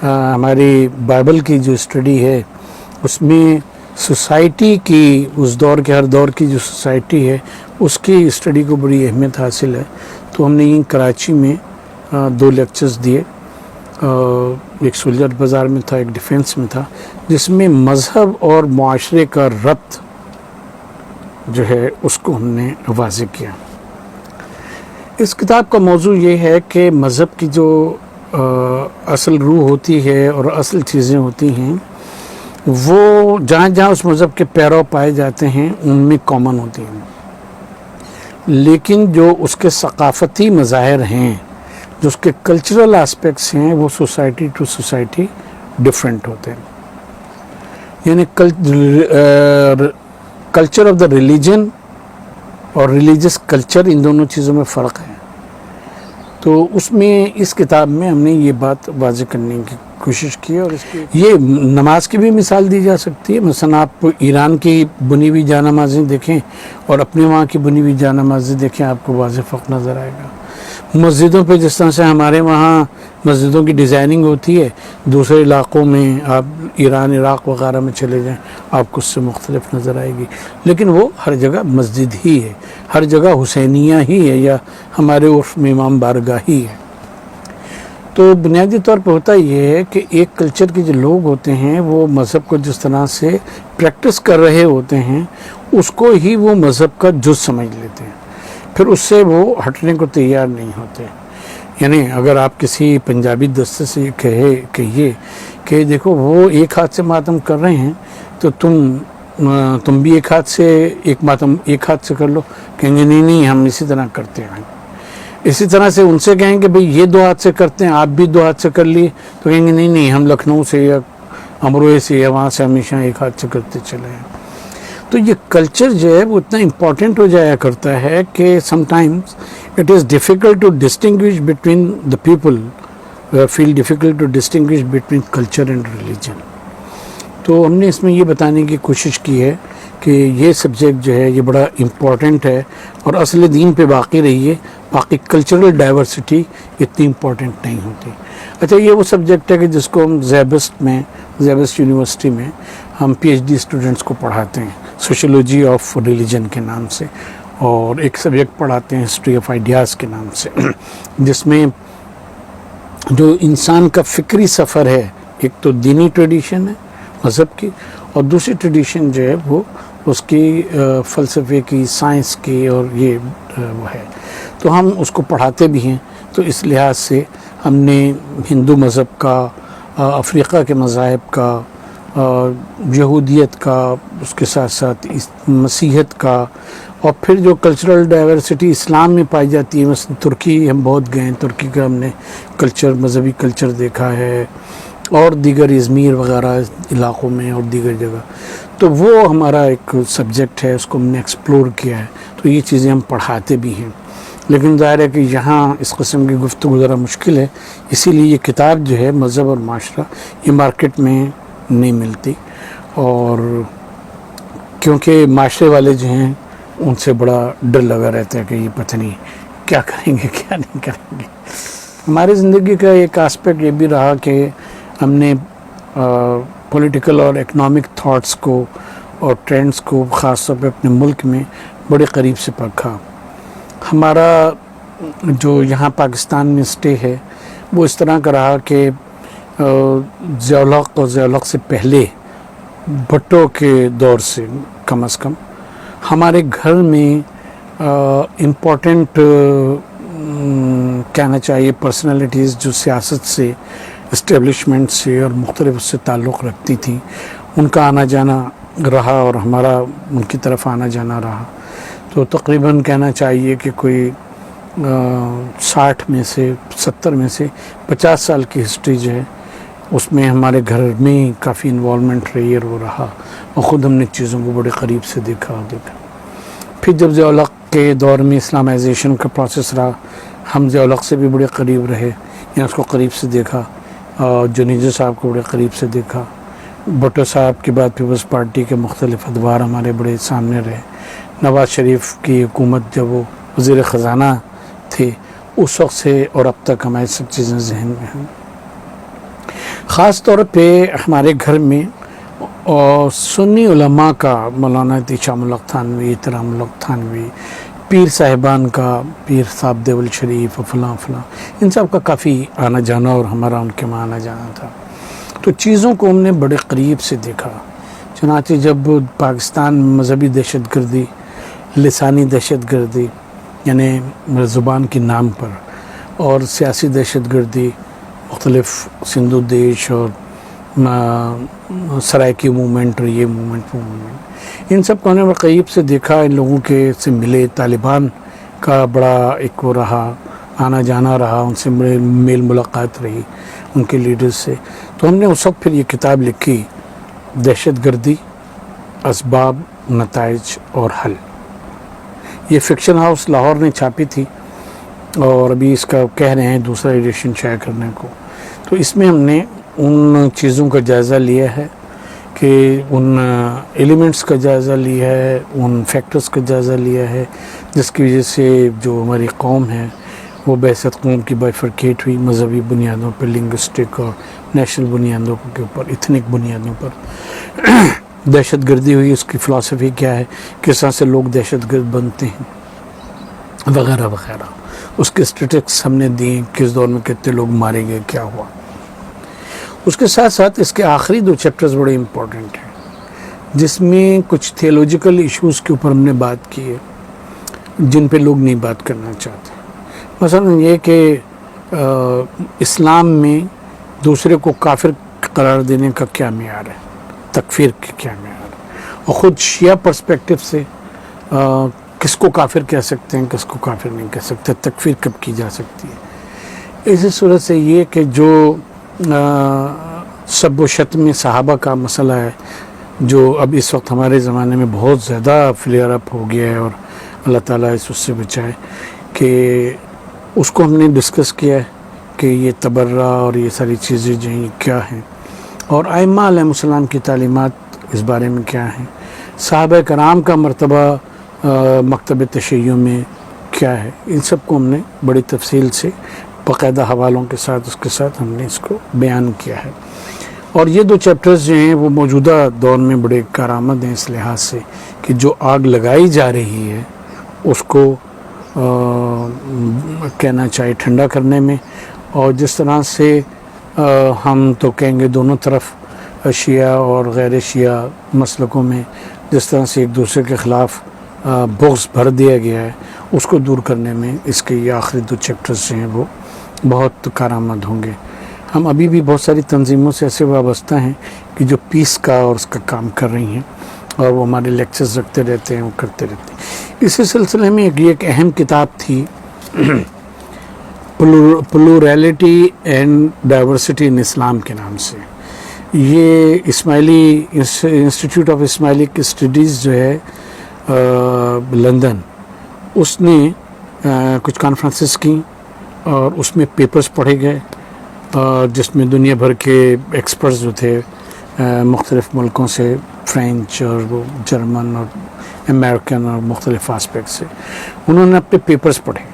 ہماری بائبل کی جو اسٹڈی ہے اس میں سوسائٹی کی، اس دور کے ہر دور کی جو سوسائٹی ہے اس کی اسٹڈی کو بڑی اہمیت حاصل ہے، تو ہم نے یہ کراچی میں 2 لیکچرز دیے، ایک سولجر بازار میں تھا، ایک ڈیفینس میں تھا، جس میں مذہب اور معاشرے کا ربط جو ہے اس کو ہم نے واضح کیا۔ اس کتاب کا موضوع یہ ہے کہ مذہب کی جو اصل روح ہوتی ہے اور اصل چیزیں ہوتی ہیں وہ جہاں جہاں اس مذہب کے پیرو پائے جاتے ہیں ان میں کامن ہوتی ہیں، لیکن جو اس کے ثقافتی مظاہر ہیں، جو اس کے کلچرل آسپیکٹس ہیں، وہ سوسائٹی ٹو سوسائٹی ڈفرینٹ ہوتے ہیں۔ یعنی کلچر آف دا ریلیجن اور ریلیجس کلچر، ان دونوں چیزوں میں فرق ہے۔ تو اس میں اس کتاب میں ہم نے یہ بات واضح کرنے کی کوشش کی، اور اس کی یہ نماز کی بھی مثال دی جا سکتی ہے۔ مثلا آپ ایران کی بنی ہوئی جانمازیں دیکھیں اور اپنے وہاں کی بنی ہوئی جانمازیں دیکھیں، آپ کو واضح فرق نظر آئے گا۔ مسجدوں پہ جس طرح سے ہمارے وہاں مسجدوں کی ڈیزائننگ ہوتی ہے، دوسرے علاقوں میں آپ ایران، عراق وغیرہ میں چلے جائیں، آپ کو اس سے مختلف نظر آئے گی، لیکن وہ ہر جگہ مسجد ہی ہے، ہر جگہ حسینیہ ہی ہے، یا ہمارے عرف میں امام بارگاہ ہی ہے۔ تو بنیادی طور پہ ہوتا یہ ہے کہ ایک کلچر کے جو لوگ ہوتے ہیں وہ مذہب کو جس طرح سے پریکٹس کر رہے ہوتے ہیں اس کو ہی وہ مذہب کا جز سمجھ لیتے ہیں، پھر اس سے وہ ہٹنے کو تیار نہیں ہوتے۔ یعنی اگر آپ کسی پنجابی دستے سے کہیے کہ دیکھو وہ ایک ہاتھ سے ماتم کر رہے ہیں تو تم بھی ایک ہاتھ سے کر لو، کہیں گے نہیں ہم اسی طرح کرتے ہیں۔ اسی طرح سے ان سے کہیں کہ بھئی یہ 2 ہاتھ سے کرتے ہیں، آپ بھی 2 ہاتھ سے کر لیے، تو کہیں گے نہیں ہم لکھنؤ سے یا امروہے سے یا وہاں سے ہمیشہ ایک ہاتھ سے کرتے چلے ہیں۔ تو یہ کلچر جو ہے وہ اتنا امپورٹنٹ ہو جایا کرتا ہے کہ sometimes it is difficult to distinguish between the people, feel difficult to distinguish between culture and religion. تو ہم نے اس میں یہ بتانے کی کوشش کی ہے کہ یہ سبجیکٹ جو ہے یہ بڑا امپورٹنٹ ہے، اور اصل دین پہ باقی رہیے، باقی کلچرل ڈائیورسٹی اتنی امپورٹنٹ نہیں ہوتی۔ اچھا، یہ وہ سبجیکٹ ہے کہ جس کو ہم زیبسٹ یونیورسٹی میں ہم پی ایچ ڈی اسٹوڈنٹس کو پڑھاتے ہیں، سوشولوجی آف ریلیجن کے نام سے، اور ایک سبجیکٹ پڑھاتے ہیں ہسٹری آف آئیڈیاز کے نام سے، جس میں جو انسان کا فکری سفر ہے، ایک تو دینی ٹریڈیشن ہے مذہب کی، اور دوسری ٹریڈیشن جو ہے وہ اس کی فلسفے کی، سائنس کی، اور یہ وہ ہے، تو ہم اس کو پڑھاتے بھی ہیں۔ تو اس لحاظ سے ہم نے ہندو مذہب کا، افریقہ کے مذاہب کا، یہودیت کا، اس کے ساتھ ساتھ مسیحیت کا، اور پھر جو کلچرل ڈائیورسٹی اسلام میں پائی جاتی ہے، مثلا ترکی ہم بہت گئے ہیں، ترکی کا ہم نے کلچر، مذہبی کلچر دیکھا ہے، اور دیگر ازمیر وغیرہ علاقوں میں اور دیگر جگہ، تو وہ ہمارا ایک سبجیکٹ ہے، اس کو ہم نے ایکسپلور کیا ہے، تو یہ چیزیں ہم پڑھاتے بھی ہیں۔ لیکن ظاہر ہے کہ یہاں اس قسم کی گفتگو ذرا مشکل ہے، اسی لیے یہ کتاب جو ہے مذہب اور معاشرہ، یہ مارکیٹ میں نہیں ملتی، اور کیونکہ معاشرے والے جو ہیں ان سے بڑا ڈر لگا رہتا ہے کہ یہ پتہ نہیں کیا کریں گے کیا نہیں کریں گے۔ ہماری زندگی کا ایک آسپیکٹ یہ بھی رہا کہ ہم نے پولیٹیکل اور اکنامک تھاٹس کو اور ٹرینڈز کو خاص طور پہ اپنے ملک میں بڑے قریب سے پرکھا۔ ہمارا جو یہاں پاکستان میں اسٹے ہے وہ اس طرح کا رہا کہ ضیاء الحق اور ضیاء الحق سے پہلے بھٹو کے دور سے کم از کم ہمارے گھر میں امپورٹنٹ کہنا چاہیے پرسنالٹیز جو سیاست سے، اسٹیبلشمنٹ سے اور مختلف اس سے تعلق رکھتی تھیں، ان کا آنا جانا رہا اور ہمارا ان کی طرف آنا جانا رہا۔ تو تقریباً کہنا چاہیے کہ کوئی 60 میں سے 70 میں سے 50 سال کی ہسٹری جو ہے اس میں ہمارے گھر میں کافی انوالومنٹ رہی اور وہ رہا، اور خود ہم نے چیزوں کو بڑے قریب سے دیکھا۔ پھر جب ضیاء الحق کے دور میں اسلامائزیشن کا پروسیس رہا، ہم ضیاء الحق سے بھی بڑے قریب رہے، یعنی اس کو قریب سے دیکھا، اور جنیجو صاحب کو بڑے قریب سے دیکھا۔ بھٹو صاحب کے بعد پیپلز پارٹی کے مختلف ادوار ہمارے بڑے سامنے رہے۔ نواز شریف کی حکومت جب وہ وزیر خزانہ تھے اس وقت سے اور اب تک ہماری سب چیزیں ذہن میں ہیں۔ خاص طور پہ ہمارے گھر میں سنی علماء کا، مولانا شام الحق تھانوی، احترام الحق تھانوی، پیر صاحبان کا، پیر صاحب دیول شریف فلاں فلاں، ان سب کا کافی آنا جانا اور ہمارا ان کے وہاں آنا جانا تھا، تو چیزوں کو ہم نے بڑے قریب سے دیکھا۔ چنانچہ جب پاکستان میں مذہبی دہشت گردی، لسانی دہشت گردی یعنی زبان کے نام پر، اور سیاسی دہشت گردی، مختلف سندھو دیش اور سرائکی موومنٹ اور یہ موومنٹ وہ موومنٹ، ان سب کو ہم نے قریب سے دیکھا، ان لوگوں کے سے ملے، طالبان کا بڑا ایک وہ رہا، آنا جانا رہا، ان سے بڑے میل ملاقات رہی ان کے لیڈرز سے۔ تو ہم نے اس وقت پھر یہ کتاب لکھی، دہشت گردی، اسباب، نتائج اور حل۔ یہ فکشن ہاؤس لاہور نے چھاپی تھی، اور ابھی اس کا کہہ رہے ہیں دوسرا ایڈیشن شائع کرنے کو۔ تو اس میں ہم نے ان چیزوں کا جائزہ لیا ہے کہ ان ایلیمنٹس کا جائزہ لیا ہے، ان فیکٹرز کا جائزہ لیا ہے جس کی وجہ سے جو ہماری قوم ہے وہ بعثت قوم کی بائیفرکیٹ ہوئی، مذہبی بنیادوں پر، لنگوسٹک اور نیشنل بنیادوں کے اوپر، ایتھنک بنیادوں پر دہشت گردی ہوئی، اس کی فلسفی کیا ہے، کس طرح سے لوگ دہشت گرد بنتے ہیں وغیرہ وغیرہ، اس کے اسٹیٹکس ہم نے دیے، کس دور میں کتنے لوگ مارے گئے، کیا ہوا۔ اس کے ساتھ ساتھ اس کے آخری 2 چیپٹرز بڑے امپورٹنٹ ہیں، جس میں کچھ تھیولوجیکل ایشوز کے اوپر ہم نے بات کی ہے جن پہ لوگ نہیں بات کرنا چاہتے۔ مثلا یہ کہ اسلام میں دوسرے کو کافر قرار دینے کا کیا معیار ہے، تکفیر کا کیا معیار ہے، اور خود شیعہ پرسپیکٹو سے کس کو کافر کہہ سکتے ہیں، کس کو کافر نہیں کہہ سکتے، تکفیر کب کی جا سکتی ہے۔ اسی صورت سے یہ کہ جو سب و شتم صحابہ کا مسئلہ ہے، جو اب اس وقت ہمارے زمانے میں بہت زیادہ فلیئر اپ ہو گیا ہے، اور اللہ تعالیٰ اس سے بچائے، کہ اس کو ہم نے ڈسکس کیا ہے کہ یہ تبرہ اور یہ ساری چیزیں جو ہیں کیا ہیں، اور ائمہ علیہ السلام کی تعلیمات اس بارے میں کیا ہیں، صحابہ کرام کا مرتبہ مکتب تشیع میں کیا ہے، ان سب کو ہم نے بڑی تفصیل سے باقاعدہ حوالوں کے ساتھ اس کے ساتھ ہم نے اس کو بیان کیا ہے۔ اور یہ 2 چیپٹرز جو ہیں وہ موجودہ دور میں بڑے کارآمد ہیں اس لحاظ سے کہ جو آگ لگائی جا رہی ہے اس کو کہنا چاہیے ٹھنڈا کرنے میں، اور جس طرح سے ہم تو کہیں گے دونوں طرف شیعہ اور غیر شیعہ مسلکوں میں جس طرح سے ایک دوسرے کے خلاف بغض بھر دیا گیا ہے، اس کو دور کرنے میں اس کے یہ آخری 2 چیپٹرز جو ہیں وہ بہت کارآمد ہوں گے۔ ہم ابھی بھی بہت ساری تنظیموں سے ایسے وابستہ ہیں کہ جو پیس کا اور اس کا کام کر رہی ہیں، اور وہ ہمارے لیکچرز رکھتے رہتے ہیں، وہ کرتے رہتے ہیں۔ اسی سلسلے میں ایک اہم کتاب تھی پلورلٹی اینڈ ڈائیورسٹی ان اسلام کے نام سے، یہ اسماعیلی انسٹیٹیوٹ آف اسماعیلک اسٹڈیز جو ہے لندن، اس نے کچھ کانفرنسز کی اور اس میں پیپرز پڑھے گئے، جس میں دنیا بھر کے ایکسپرٹس جو تھے مختلف ملکوں سے، فرینچ اور جرمن اور امریکن اور مختلف آسپیکٹ سے، انہوں نے اپنے پیپرز پڑھے،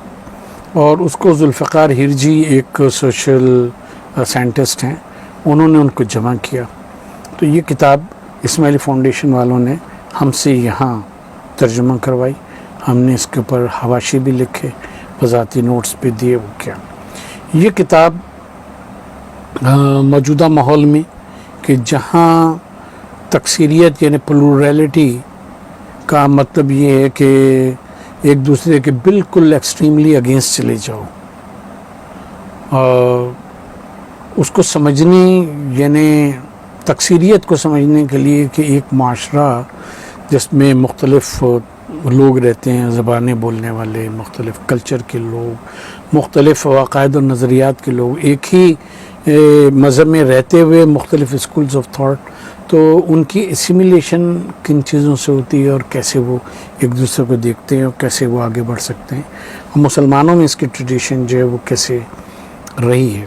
اور اس کو ذوالفقار ہرجی ایک سوشل سائنٹسٹ ہیں، انہوں نے ان کو جمع کیا۔ تو یہ کتاب اسماعیلی فاؤنڈیشن والوں نے ہم سے یہاں ترجمہ کروائی، ہم نے اس کے اوپر حواشی بھی لکھے، وضاحتی نوٹس بھی دیے، وہ کیا۔ یہ کتاب موجودہ ماحول میں کہ جہاں تکثیریت یعنی پلورلٹی کا مطلب یہ ہے کہ ایک دوسرے کے بالکل ایکسٹریملی اگینسٹ چلے جاؤ، اس کو سمجھنے یعنی تکثیریت کو سمجھنے کے لیے کہ ایک معاشرہ جس میں مختلف لوگ رہتے ہیں، زبانیں بولنے والے، مختلف کلچر کے لوگ، مختلف عقائد و نظریات کے لوگ ایک ہی مذہب میں رہتے ہوئے مختلف اسکولز آف تھاٹ، تو ان کی اسیمیلیشن کن چیزوں سے ہوتی ہے اور کیسے وہ ایک دوسرے کو دیکھتے ہیں اور کیسے وہ آگے بڑھ سکتے ہیں، اور مسلمانوں میں اس کی ٹریڈیشن جو ہے وہ کیسے رہی ہے۔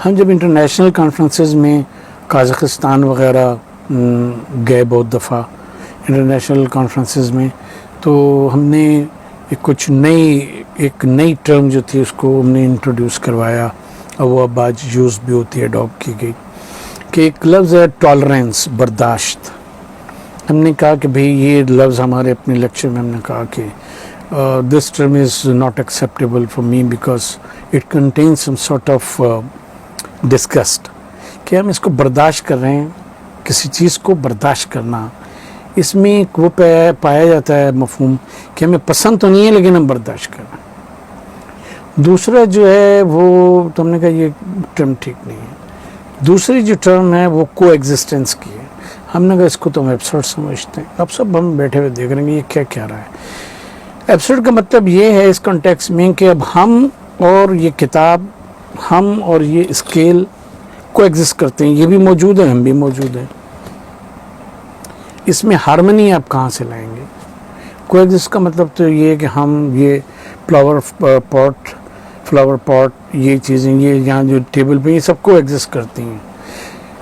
ہم جب انٹرنیشنل کانفرنسز میں قازقستان وغیرہ گئے بہت دفعہ انٹرنیشنل کانفرنسز میں، تو ہم نے ایک نئی ٹرم جو تھی اس کو ہم نے انٹروڈیوس کروایا، اور وہ اب آج یوز بھی ہوتی ہے، اڈاپٹ کی گئی، کہ ایک لفظ ہے ٹالرنس، برداشت۔ ہم نے کہا کہ بھئی یہ لفظ ہمارے اپنے لیکچر میں ہم نے کہا کہ this term is not acceptable for me because it contains some sort of disgust, کہ ہم اس کو برداشت کر رہے ہیں، کسی چیز کو برداشت کرنا، اس میں وہ پایا جاتا ہے مفہوم کہ ہمیں پسند تو نہیں ہے لیکن ہم برداشت کر رہے ہیں۔ دوسرا جو ہے وہ تو ہم نے کہا یہ ٹرم ٹھیک نہیں ہے۔ دوسری جو ٹرم ہے وہ کو ایگزسٹنس کی ہے۔ ہم نے کہا اس کو تو ہم ایبسرڈ سمجھتے ہیں۔ اب سب ہم بیٹھے ہوئے دیکھ رہے ہیں کہ یہ کیا رہا ہے۔ ایبسرڈ کا مطلب یہ ہے اس کانٹیکس میں کہ اب ہم اور یہ کتاب، ہم اور یہ اسکیل کو ایگزسٹ کرتے ہیں، یہ بھی موجود ہے، ہم بھی موجود ہیں۔ اس میں ہارمنی آپ کہاں سے لائیں گے؟ کو ایگزسٹ کا مطلب تو یہ ہے کہ ہم یہ فلاور پاٹ یہ چیزیں، یہ یہاں جو ٹیبل پہ یہ سب کو ایگزسٹ کرتی ہیں،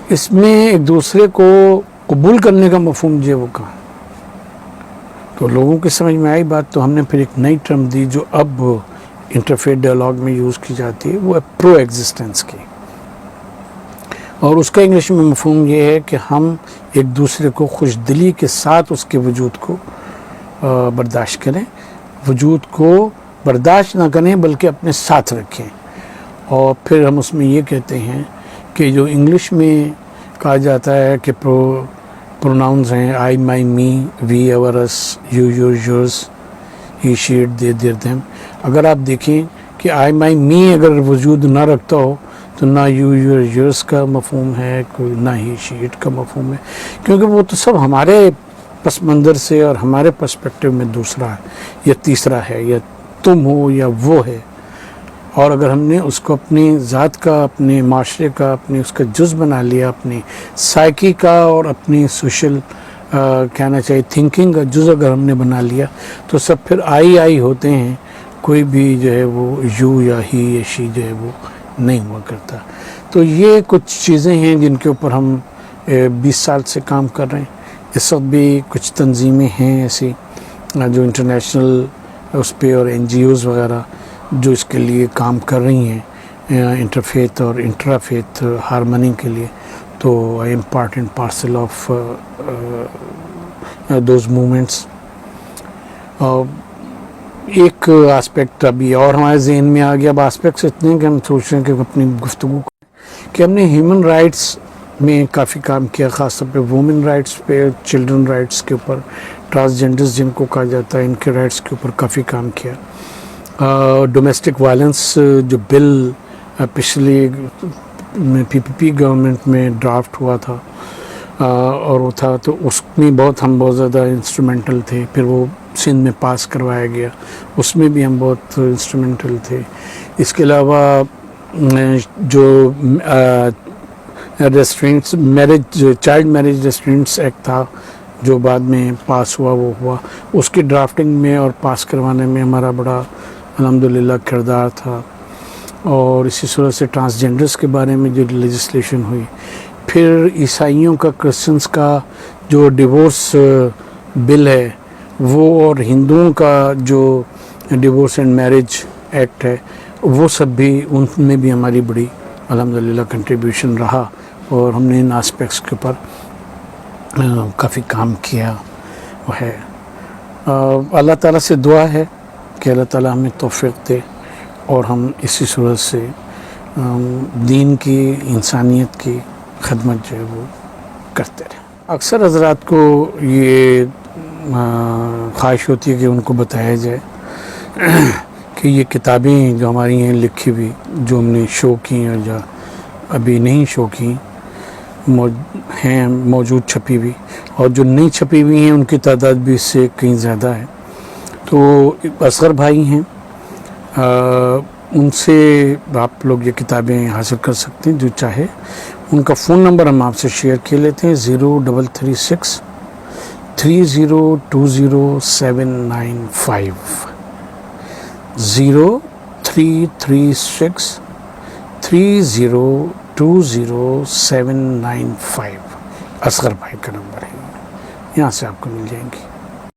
اس میں ایک دوسرے کو قبول کرنے کا مفہوم جو ہے وہ کہاں؟ تو لوگوں کی سمجھ میں آئی بات، تو ہم نے پھر ایک نئی ٹرم دی جو اب انٹرفیتھ ڈائلاگ میں یوز کی جاتی ہے، وہ ہے پرو ایگزسٹنس کی، اور اس کا انگلش میں مفہوم یہ ہے کہ ہم ایک دوسرے کو خوش دلی کے ساتھ اس کے وجود کو برداشت کریں، وجود کو برداشت نہ کریں بلکہ اپنے ساتھ رکھیں۔ اور پھر ہم اس میں یہ کہتے ہیں کہ جو انگلش میں کہا جاتا ہے کہ پروناؤنز ہیں آئی، مائی، me, we, our us, you, your, yours, he, she, it, they, their, them. اگر آپ دیکھیں کہ آئی، مائی، می اگر وجود نہ رکھتا ہو تو نہ یو، یور، یورز کا مفہوم ہے، نہ ہی، شی، اٹ کا مفہوم ہے، کیونکہ وہ تو سب ہمارے پس منظر سے اور ہمارے پرسپیکٹیو میں دوسرا ہے یا تیسرا ہے، یا تم ہو یا وہ ہے۔ اور اگر ہم نے اس کو اپنی ذات کا، اپنے معاشرے کا، اپنے اس کا جز بنا لیا، اپنی سائیکی کا اور اپنی سوشل کہنا چاہیے تھنکنگ کا جز اگر ہم نے بنا لیا، تو سب پھر آئی ہوتے ہیں، کوئی بھی جو ہے وہ یو یا ہی یا شی جو ہے وہ نہیں ہوا کرتا۔ تو یہ کچھ چیزیں ہیں جن کے اوپر ہم 20 سال سے کام کر رہے ہیں۔ اس وقت بھی کچھ تنظیمیں ہیں ایسی جو انٹرنیشنل اس پہ، اور این جی اوز وغیرہ جو اس کے لیے کام کر رہی ہیں انٹرفیتھ اور انٹرافیتھ ہارمنی کے لیے۔ تو I am part and parcel of those movements. ایک آسپیکٹ ابھی اور ہمارے ذہن میں آ گیا، اب آسپیکٹس اتنے ہیں کہ ہم سوچ رہے ہیں کہ اپنی گفتگو کہ ہم نے ہیومن رائٹس میں کافی کام کیا، خاص طور پہ وومن رائٹس پہ، چلڈرن رائٹس کے اوپر، ٹرانسجینڈرز جن کو کہا جاتا ہے ان کے رائٹس کے اوپر کافی کام کیا۔ ڈومیسٹک وائلنس جو بل پچھلی پی پی پی گورنمنٹ میں ڈرافٹ ہوا تھا اور وہ تھا، تو اس میں ہم بہت زیادہ انسٹرومنٹل تھے۔ پھر وہ سندھ میں پاس کروایا گیا، اس میں بھی ہم بہت انسٹرومنٹل تھے۔ اس کے علاوہ جو ریسٹرینٹس میرج، چائلڈ میرج ریسٹرینٹس ایکٹ تھا جو بعد میں پاس ہوا، وہ ہوا، اس کی ڈرافٹنگ میں اور پاس کروانے میں ہمارا بڑا الحمدللہ کردار تھا۔ اور اسی صورت سے ٹرانسجینڈرز کے بارے میں جو لیجسلیشن ہوئی، پھر عیسائیوں کا، کرسچنس کا جو ڈیورس بل ہے وہ، اور ہندوؤں کا جو ڈیورس اینڈ میرج ایکٹ ہے وہ سب بھی، ان میں بھی ہماری بڑی الحمدللہ کنٹریبیوشن رہا، اور ہم نے ان آسپیکٹس کے اوپر کافی کام کیا ہے۔ اللہ تعالیٰ سے دعا ہے کہ اللہ تعالیٰ ہمیں توفیق دے اور ہم اسی صورت سے دین کی، انسانیت کی خدمت جو ہے وہ کرتے رہیں۔ اکثر حضرات کو یہ خواہش ہوتی ہے کہ ان کو بتایا جائے کہ یہ کتابیں جو ہماری ہیں لکھی ہوئی، جو ہم نے شو کی اور جو ابھی نہیں شو کی ہیں، موجود چھپی ہوئی، اور جو نہیں چھپی ہوئی ہیں ان کی تعداد بھی اس سے کہیں زیادہ ہے۔ تو اصغر بھائی ہیں، ان سے آپ لوگ یہ کتابیں حاصل کر سکتے ہیں جو چاہے. ان کا فون نمبر ہم آپ سے شیئر کر لیتے ہیں 0336 3020 795 0336 3020 795 اصغر بھائی کا نمبر ہے. یہاں سے آپ کو مل جائیں گی.